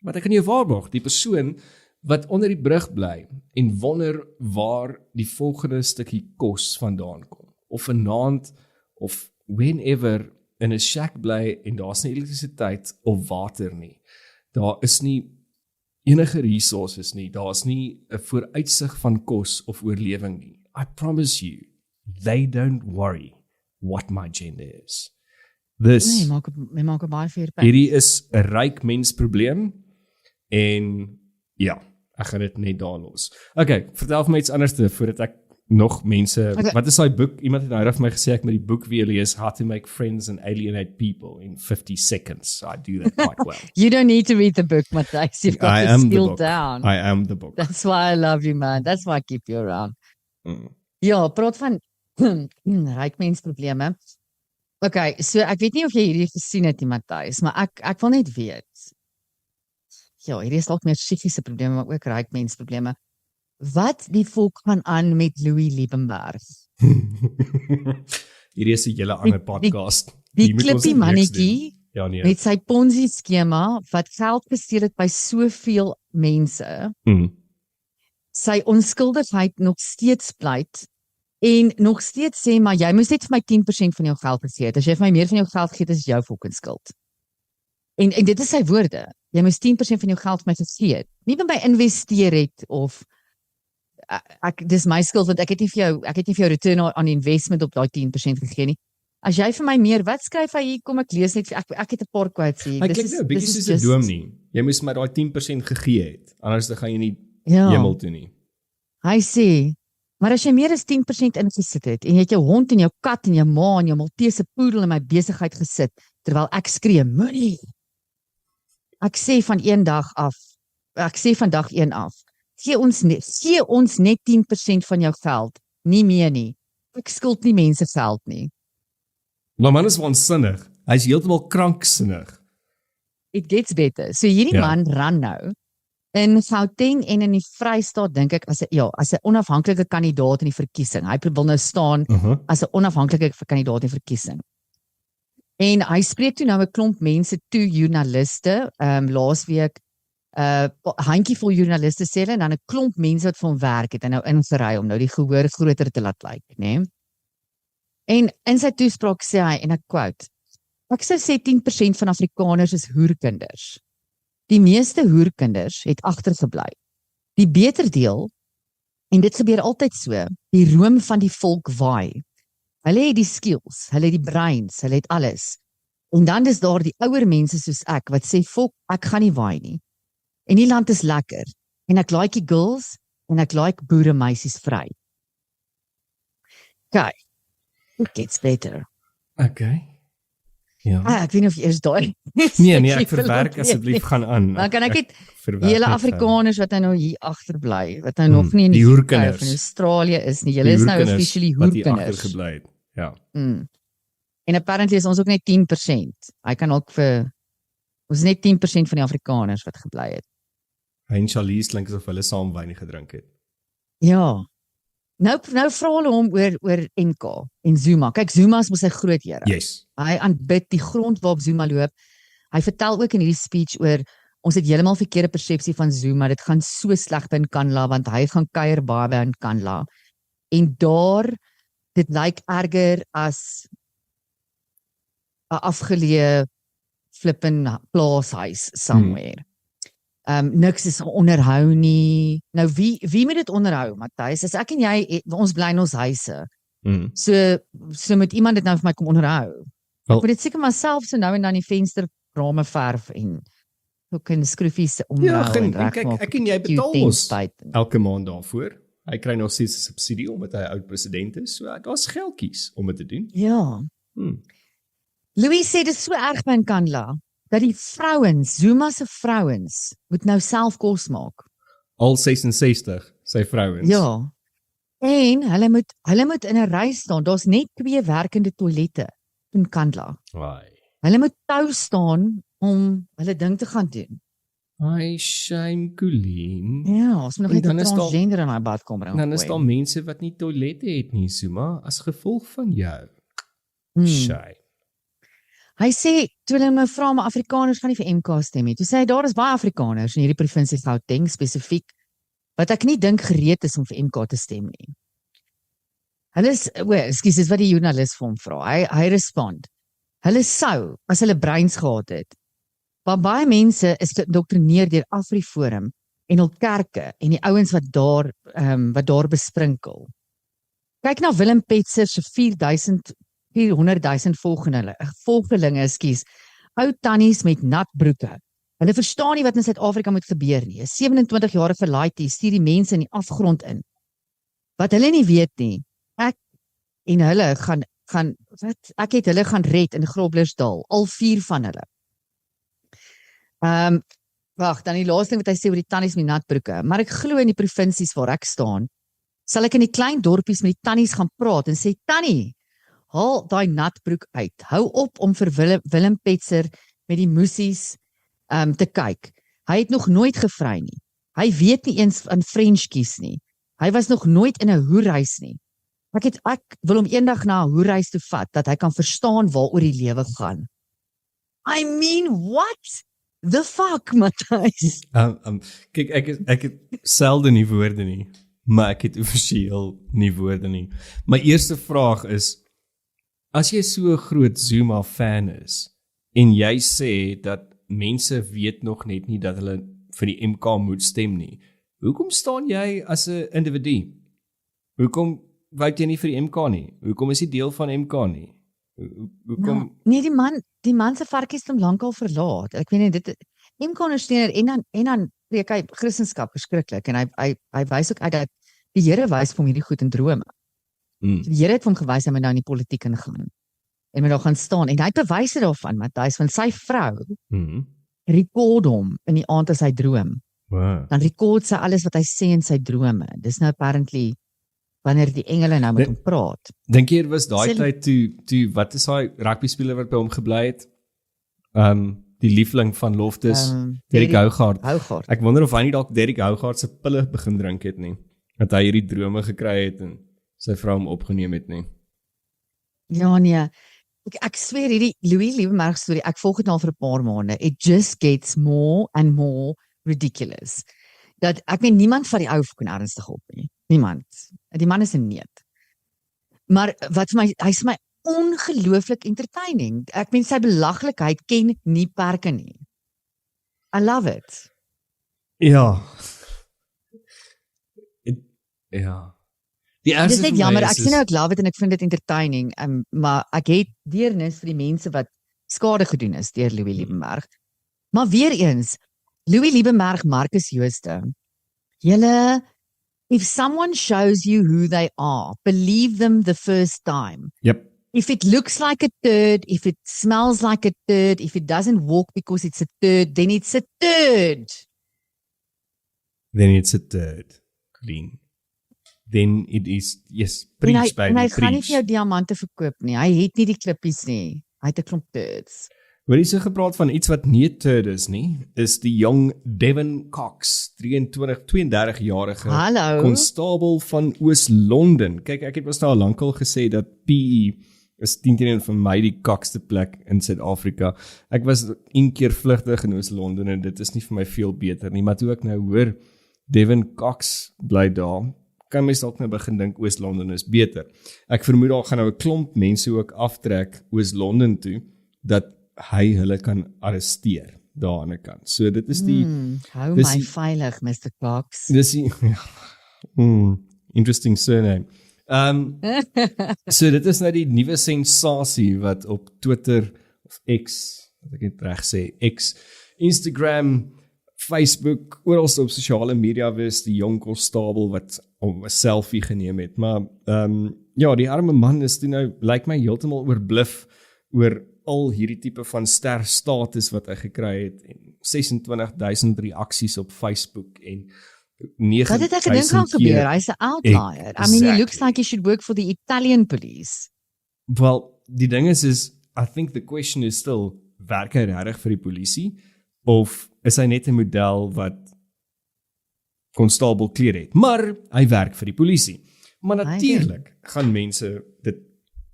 Want ek kan jou waarborg, die persoon wat onder die brug bly en wonder waar die volgende stukkie kos vandaan kom, of vanaand, of whenever in 'n shack bly en daar's nie elektrisiteit of water nie. Daar is nie enige resources nie, daar's nie 'n vooruitsig van kos of oorlewing nie. I promise you, they don't worry what my gender is. This, Nee, maak 'n baie fair punt. hierdie is 'n ryk mens probleem, en ja, ek gaan dit net daar los. Okay, vertel vir my iets anders voordat ek nog mense, wat is daai boek? Iemand het nou vir my gesê ek moet die boek weer lees, How to Make Friends and Alienate People in 50 Seconds. I do that quite well. You don't need to read the book, Matthijs. You've got the skill down. I am the book. That's why I love you, man. That's why I keep you around. Ja, praat van rykmensprobleme. Okay, so ek weet nie of jy hierdie gesien het, Matthijs, maar ek wil net weet. Ja, hierdie is dalk meer psigiese probleme, maar ook rykmensprobleme. Wat die volk gaan aan met Louis Liebenberg? Hierdie is 'n hele ander podcast. Die klippie mannetjie nee. Met sy Ponzi skema wat geld gesteel het by soveel mense. Sy onskuldigheid nog steeds pleit en nog steeds sê maar jy moes net vir my 10% van jou geld gegee het. As jy vir my meer van jou geld gegee het, is jou fucking skuld. En dit is sy woorde. Jy moes 10% van jou geld vir my gegee het. Nie by my investeer het of dis my skuld want ek het nie vir jou return on investment op daai 10% gegee nie. As jy vir my meer, wat skryf hy hier? Kom ek lees net ek het 'n paar quotes hier. Hy klink nou 'n bietjie soos 'n droom nie. Jy moes my daai 10% gegee het. Anders dan gaan jy nie hemel toe nie. Hy sê, maar as jy meer as 10% ingesit het en jy het jou hond en jou kat en jou ma en jou Maltese poedel in my besigheid gesit terwyl ek skree, moenie. Ek sê van dag 1 af. Gee ons net 10% van jou geld, nie meer nie. Ek skuld nie mense geld nie. Maar man is waansinnig. Hy is heeltemal kranksinnig. It gets better. So hierdie man ran nou in Gauteng en in die Vrystaat dink ek as 'n onafhanklike kandidaat in die verkiesing. Hy wil nou staan as 'n onafhanklike kandidaat in die verkiesing. En hy spreek toe nou 'n klomp mense toe, joernaliste, laasweek handjievol joernaliste sê hulle en dan 'n klomp mense wat vir hom werk het en nou ingery om nou die gehoor groter te laat lyk, né? En in sy toespraak sê hy, en ek quote, ek sou sê 10% van Afrikaners is hoerkinders. Die meeste hoerkinders het agtergebly. Die beter deel, en dit gebeur altyd so, die room van die volk waai. Hulle het die skills, hulle het die brains, hulle het alles. En dan is daar die ouer mense soos ek, wat sê, volk, ek gaan nie waai nie. En die land is lekker, en ek like die girls, en ek like boere meisies vry. Okay, it gets better. Okay. Ja. Ek weet nie of jy eers daai. Nee, ek verwerk asseblief gaan aan. Maar kan ek het hele Afrikaners wat nou hier agterbly, wat nou nog nie in die hoerkinders van Australië is nie. Julle is nou officially hoerkinders. Wat hier agtergebly het. Ja. En apparently is ons ook net 10%. Hy kan ook ons net 10% van die Afrikaners wat gebly het. Hy en Charlize klink asof hulle saam wyn gedrink het. Ja. Nou vra hulle hom oor NK en Zuma. Kyk, Zuma is mos sy groot here. Yes. Hy aanbid die grond waarop Zuma loop. Hy vertel ook in hierdie speech oor ons het heeltemal verkeerde persepsie van Zuma. Dit gaan so sleg by in Kanla want hy gaan kuier baie by in Kanla. En daar dit lyk erger as 'n afgeleë flippin plaashuis somewhere. Niks is onderhou nie. Nou wie moet dit onderhou, Matthijs? As ek en jy, ons bly in ons huise. So moet iemand dit nou vir my kom onderhou. Ek moet dit seker maar self so nou en dan die vensterrame verf en ook in skroefies onderhou en regmaak. Ek en jy betaal ons elke maand daarvoor. Hy kry nog steeds 'n subsidie omdat hy 'n oud president is. So daar's geldjies om dit te doen. Ja. Louis sê dit is so erg by Kanla dat die vrouens, Zuma se vrouens, moet nou self kos maak. Al 66, sy vrouens. Ja. En hulle moet in 'n ry staan. Daar's net 2 werkende toilette in Kanla. Hulle moet tou staan om hulle ding te gaan doen. Ai, shame, Colene. Ja, ons moet nog net 'n transgender in my badkamer ingooi. Dan is daar mense wat nie toilette het nie, Zuma, as gevolg van jou. Shame. Hy sê, toe hulle my vra, maar Afrikaners gaan nie vir MK stem nie. Toe sê hy, daar is baie Afrikaners in hierdie provinsie Gauteng spesifiek, wat ek nie dink gereed is om vir MK te stem nie. Hulle is, dis wat die joernalis vir hom vra. Hy respond. Hulle sou, as hulle breins gehad het, maar baie mense is geïndoktrineer deur Afriforum en hul kerke en die ouens wat daar besprinkel. Kyk na Willem Petser se 400,000 volgelinge, ou tannies met nat broeke, Hulle verstaan nie wat in Suid-Afrika moet gebeur nie. 'n 27-jarige laaitie stuur die mense in die afgrond in. Wat hulle nie weet nie, ek en hulle ek het hulle gaan red in Groblersdal, al 4 van hulle. Wag, dan die laaste ding wat hy sê oor die tannies met natbroeke, maar ek glo in die provinsies waar ek staan, sal ek in die klein dorpies met die tannies gaan praat en sê, Tannie, haal daai natbroek uit, hou op om vir Willem Petser met die moesies te kyk. Hy het nog nooit gevry nie. Hy weet nie eens van French kies nie. Hy was nog nooit in 'n hoerhuis nie. Ek wil hom eendag na 'n hoerhuis toe vat, dat hy kan verstaan waaroor die lewe gaan. I mean, what the fuck, Matthys? Kyk, ek het selde nie woorde nie, maar ek het offisieel nie woorde nie. My eerste vraag is, as jy so 'n groot Zuma fan is, en jy sê dat mense weet nog net nie dat hulle vir die MK moet stem nie, hoekom staan jy as 'n individu? Hoekom wou jy nie vir die MK nie? Hoekom is jy deel van MK nie? Hoekom? Nou, nee, die man se varkies het hom lankal verlaat. Ek weet nie, dit MK ondersteuner en dan preek hy Christendom verskriklik, en hy wys ook uit dat die Here wys vir hom hierdie goed in drome. Die Here het vir hom gewys hy moet nou in die politiek ingaan. En moet daar gaan staan, en hy het bewyse daarvan, Matthys, want sy vrou rekord hom in die aand as hy droom. Wow. Dan rekord sy alles wat hy sê in sy drome. Dis nou apparently wanneer die engele nou met hom praat. Dink jy was daai tyd toe wat is daai rugby speler wat by hom gebly het? Die liefling van Loftus, Derek Hougaard. Ek wonder of hy nie dalk Derek Hougaard se pille begin drink het nie. Dat hy hierdie drome gekry het en sy vrou hom opgeneem het nie. Ja, nee. Ek sweer hierdie Louis Liebenberg storie, ek volg dit al vir 'n paar maande. It just gets more and more ridiculous. Dat ek weet niemand van die ou kon ernstig op nie. Niemand. Die man is 'n neet. Maar wat vir my, hy's my ongelooflik entertaining. Ek meen sy belaglikheid ken nie perke nie. I love it. Ja. Ja. Dis net jammer, ek sê nou ek love it en ek vind dit entertaining, maar ek het deernis vir die mense wat skade gedoen is deur Louis Liebenberg. Maar weer eens, Louis Liebenberg, Markus Jooste, julle, if someone shows you who they are, believe them the first time. Yep. If it looks like a turd, if it smells like a turd, if it doesn't walk because it's a turd, then it's a turd. Then it's a turd. Clean. Then it is, yes, preach by en hy preach. Gaan nie vir jou diamante verkoop nie. Hy het nie die klippies nie. Hy het 'n klomp turds. Hoor jy so gepraat van iets wat nie 'n turd is nie, is die jong Devin Cox, 32-jarige konstabel van Oos-London. Kyk, ek het mos nou al lankal gesê dat PE is 10 vir my die kakste plek in Suid-Afrika. Ek was 1 keer vlugtig in Oos-London en dit is nie vir my veel beter nie, maar toe ek nou hoor Devin Cox bly daar, kan mens dalk nou begin dink Oos-London is beter. Ek vermoed daar gaan nou 'n klomp mense ook aftrek Oos-London toe, dat hy hulle kan arresteer daar aan die kant. So dit is die hou my veilig, Mr. Cox. Dis die interesting surname. So dit is nou die nuwe sensasie wat op Twitter of X, wat ek het reg sê, X, Instagram, Facebook, oral op sosiale media was die jong konstabel wat 'n selfie geneem het. Maar ja, die arme man is toe nou, lyk my heeltemal oorbluf oor al hierdie tipe van sterstatus wat hy gekry het en 26,000 reaksies op Facebook en 9,000 Wat het ek gedink gaan gebeur? Hy's 'n outlier. I mean, he looks like he should work for the Italian police. Well, die ding is I think the question is still, werk hy regtig vir die polisie of is hy net 'n model wat konstabel klere het? Maar hy werk vir die polisie. Maar natuurlik gaan mense dit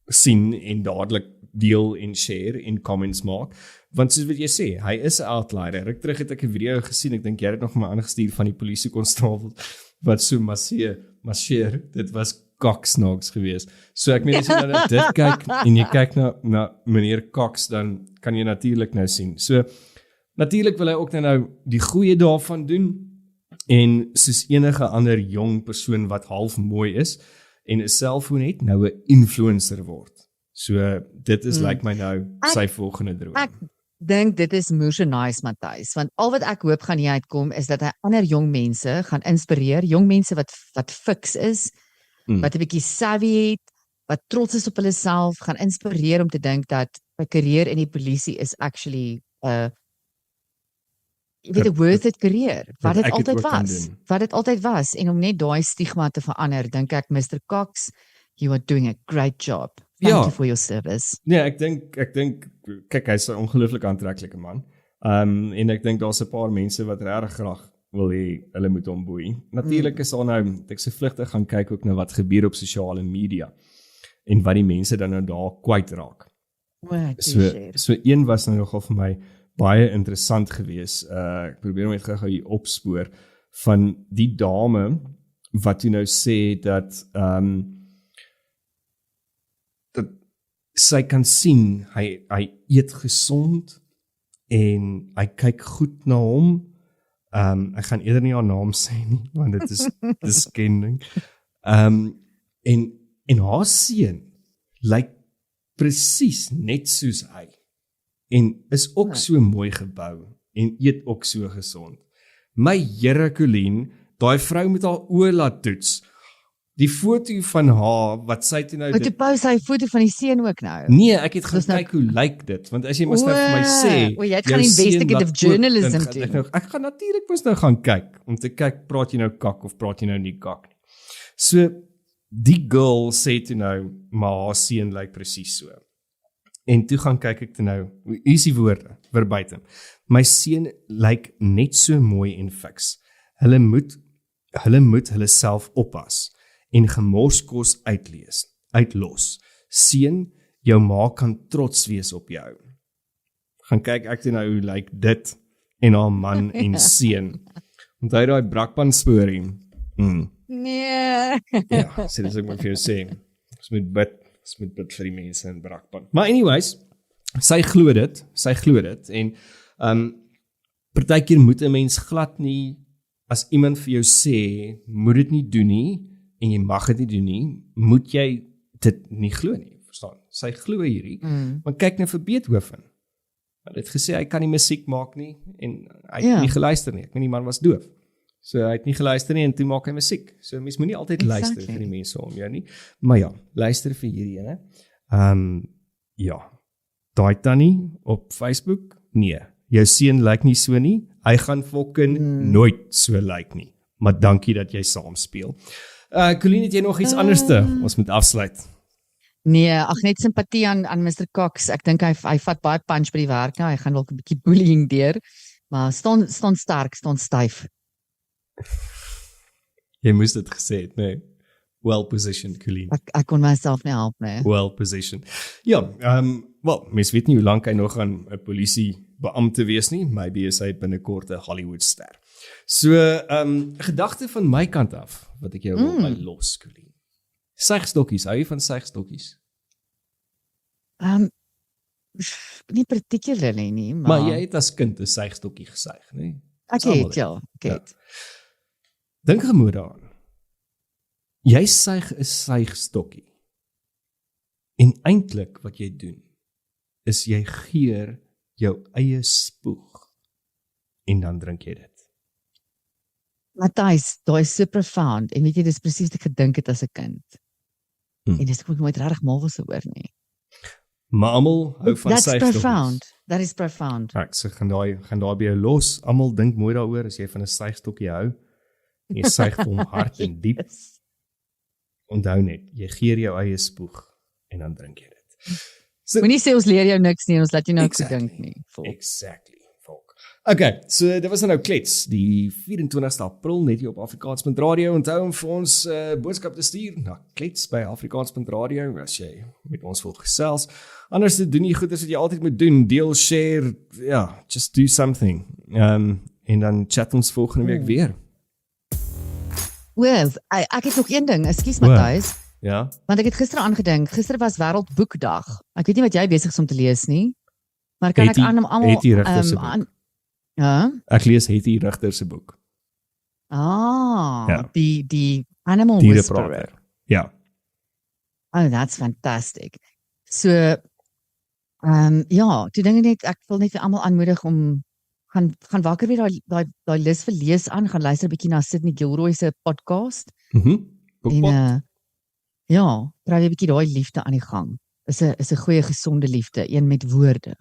sien en dadelik deel en share en comments maak, want soos wat jy sê, hy is 'n outlier. Ruk terug het ek 'n video gesien, ek dink jy het nog my aangestuur van die polisiekonstabel wat so marcheer, dit was kaksnaaks geweest. So ek meen as jy nou dit kyk en jy kyk na meneer Cox, dan kan jy natuurlik nou sien. So natuurlik wil hy ook nou die goeie daarvan doen en soos enige ander jong persoon wat half mooi is en 'n selfoon het, nou 'n influencer word. So dit is lyk my nou sy volgende droom. dink dit is moeë nice, Matthys, want al wat ek hoop gaan hier uitkom is dat hy ander jong mense gaan inspireer, jong mense wat fiks is, wat 'n bietjie savvy het, wat trots is op hulle self, gaan inspireer om te dink dat 'n karier in die polisie is actually jy weet 'n worth it karier, wat dit altyd was, en om net daai stigma te verander, dink ek Mr. Cox, you are doing a great job. Thank you for your service. Nee, ek dink kyk, hy's 'n ongelooflik aantreklike man. En ek dink daar's 'n paar mense wat regtig graag wil hê hulle moet hom boei. Natuurlik is daar nou, ek se vlugtig gaan kyk ook na wat gebeur op sosiale media en wat die mense dan nou daar kwyt raak. So een was nou nogal vir my baie interessant gewees. Ek probeer hom net gou hier opspoor van die dame wat toe nou sê dat sy kan sien, hy eet gesond en hy kyk goed na hom. Ek gaan eerder nie haar naam sê nie, want dit is skending. En haar seun lyk presies net soos hy. En is ook so mooi gebou en eet ook so gesond. My Here Colene, daai vrou met haar oë laat toets. Die foto van haar, wat sy toe nou... Toe pause hy foto van die seun ook nou? Nee, ek het gaan kyk hoe lyk dit, want as jy mos nou vir my sê... jy het gaan investigative journalism doen. Ek gaan natuurlik mos nou gaan kyk, om te kyk, praat jy nou kak of praat jy nou nie kak nie. So, die girl sê toe nou, maar haar seun lyk presies so. En toe gaan kyk ek toe nou, hier is die woorde, verbuiten. My seun lyk net so mooi en fiks. Hulle moet hulle self oppas en gemorskos uitlos. Seun, jou ma kan trots wees op jou. Gaan kyk ek toe nou hoe lyk dit en haar man en seun. Onthou daai brakpan storie. Nee. Ja, sê dis ek moet vir jou sê. Ons moet bid vir die mense in brakpan. Maar anyways, sy glo dit en partykeer moet 'n mens glad nie, as iemand vir jou sê, moet dit nie doen nie, en jy mag dit nie doen nie, moet jy dit nie glo nie, verstaan? Sy glo hierdie, maar kyk nou vir Beethoven. Hy het gesê, hy kan nie musiek maak nie, en hy het nie geluister nie, ek meen die man was doof. So hy het nie geluister nie, en toe maak hy musiek. So mens moet nie altyd luister vir die mense om jou nie, maar ja, luister vir hierdie ene. Ja, daai tannie op Facebook, nee, jou seun lyk nie so nie, hy gaan fucking nooit so lyk nie, maar dankie dat jy saam speel. Colene, het jy nog iets anderste? Ons moet afsluit. Nee, ag net simpatie aan Mr. Cox. Ek dink hy vat baie punch by die werk nou. Hy gaan dalk 'n bietjie bullying deur, maar staan sterk, staan styf. Jy moes dit gesê het, nee. Well positioned, Colene. Ek kon myself nie help nie. Well positioned. Ja, wel, mens weet nie hoe lank hy nog aan 'n polisiebeampte wees nie. Maybe is hy binnekort 'n Hollywood-ster. So, gedagte van my kant af, wat ek jou wil by los, Colene. Suigstokkies, hou jy van suigstokkies? Nie particularly nie, maar jy het as kind 'n suigstokkie gesuig, nee? Ek het. Dink gemoed daaraan. Jy suig 'n suigstokkie. En eintlik wat jy doen, is jy geur jou eie spoeg en dan drink jy dit. Matthys, daai is so profound, en weet jy, dis presies wat ek gedink het as 'n kind. En dis ek moet nooit regtig mal was oor nie. Maar almal hou van suigstokkies. That is profound. Ek sê, gaan daai by jou los. Almal dink mooi daaroor as jy van 'n suigstokkie hou. En jy suig hom hard en diep. Onthou net, jy geur jou eie spoeg en dan drink jy dit. So, moenie sê ons leer jou niks nie, ons laat jou nou ook dink nie. Exactly. Okay, so dit was nou KLETS, die 24ste April, net hier op Afrikaans.Radio. Onthou om vir ons boodskap te stuur na KLETS by Afrikaans.Radio, as jy met ons wil gesels. Anders doen jy goed as wat jy altyd moet doen, deel, share, just do something. En dan chat ons volgende week weer. Ek het nog een ding, ekskuus Matthys. Ja? Want ek het gister aangedink, gister was Wêreldboekdag. Ek weet nie wat jy besig is om te lees nie, maar kan ek aan almal... Ja? Ek lees Hetty Rigter se boek. Die Animal Whisperer. Ja. Oh, that's fantastic. So, Ja, toe dink ek wil net vir almal aanmoedig om gaan wakker weer daai lus vir lees aan, gaan luister 'n bietjie na Sydney Gilroy se podcast. En ja, probeer 'n bietjie daai liefde aan die gang. Is 'n goeie gesonde liefde, een met woorde.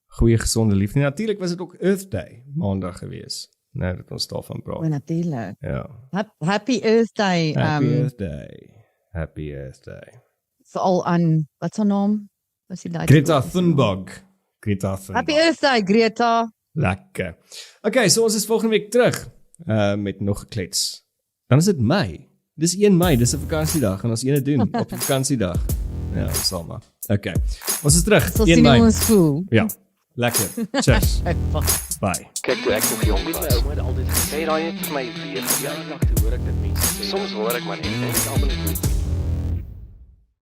Goeie gesonde liefde. Natuurlik was dit ook Earth Day maandag gewees. Nou dat ons daarvan praat. O, natuurlik. Ja. Happy Earth Day. Happy Earth Day. Happy Earth Day. Veral aan wat se naam? Was die Greta Thunberg. Happy Earth Day, Greta. Lekker. Okay, so ons is volgende week terug met nog 'n klets. Dan is dit Mei. Dis 1 Mei, dis 'n vakansiedag en ons ene doen op 'n vakansiedag. Ja, sal maar. Okay. Ons is terug 1 Mei. Ons voel. Ja. Lekker. Cheers. Bye. Kyk, toe ek nog jong was, my ouma het altyd gesê, daai het vir my weer verjaardag, toe hoor ek dit mense sê. Soms hoor ek maar net, dit is almal goed.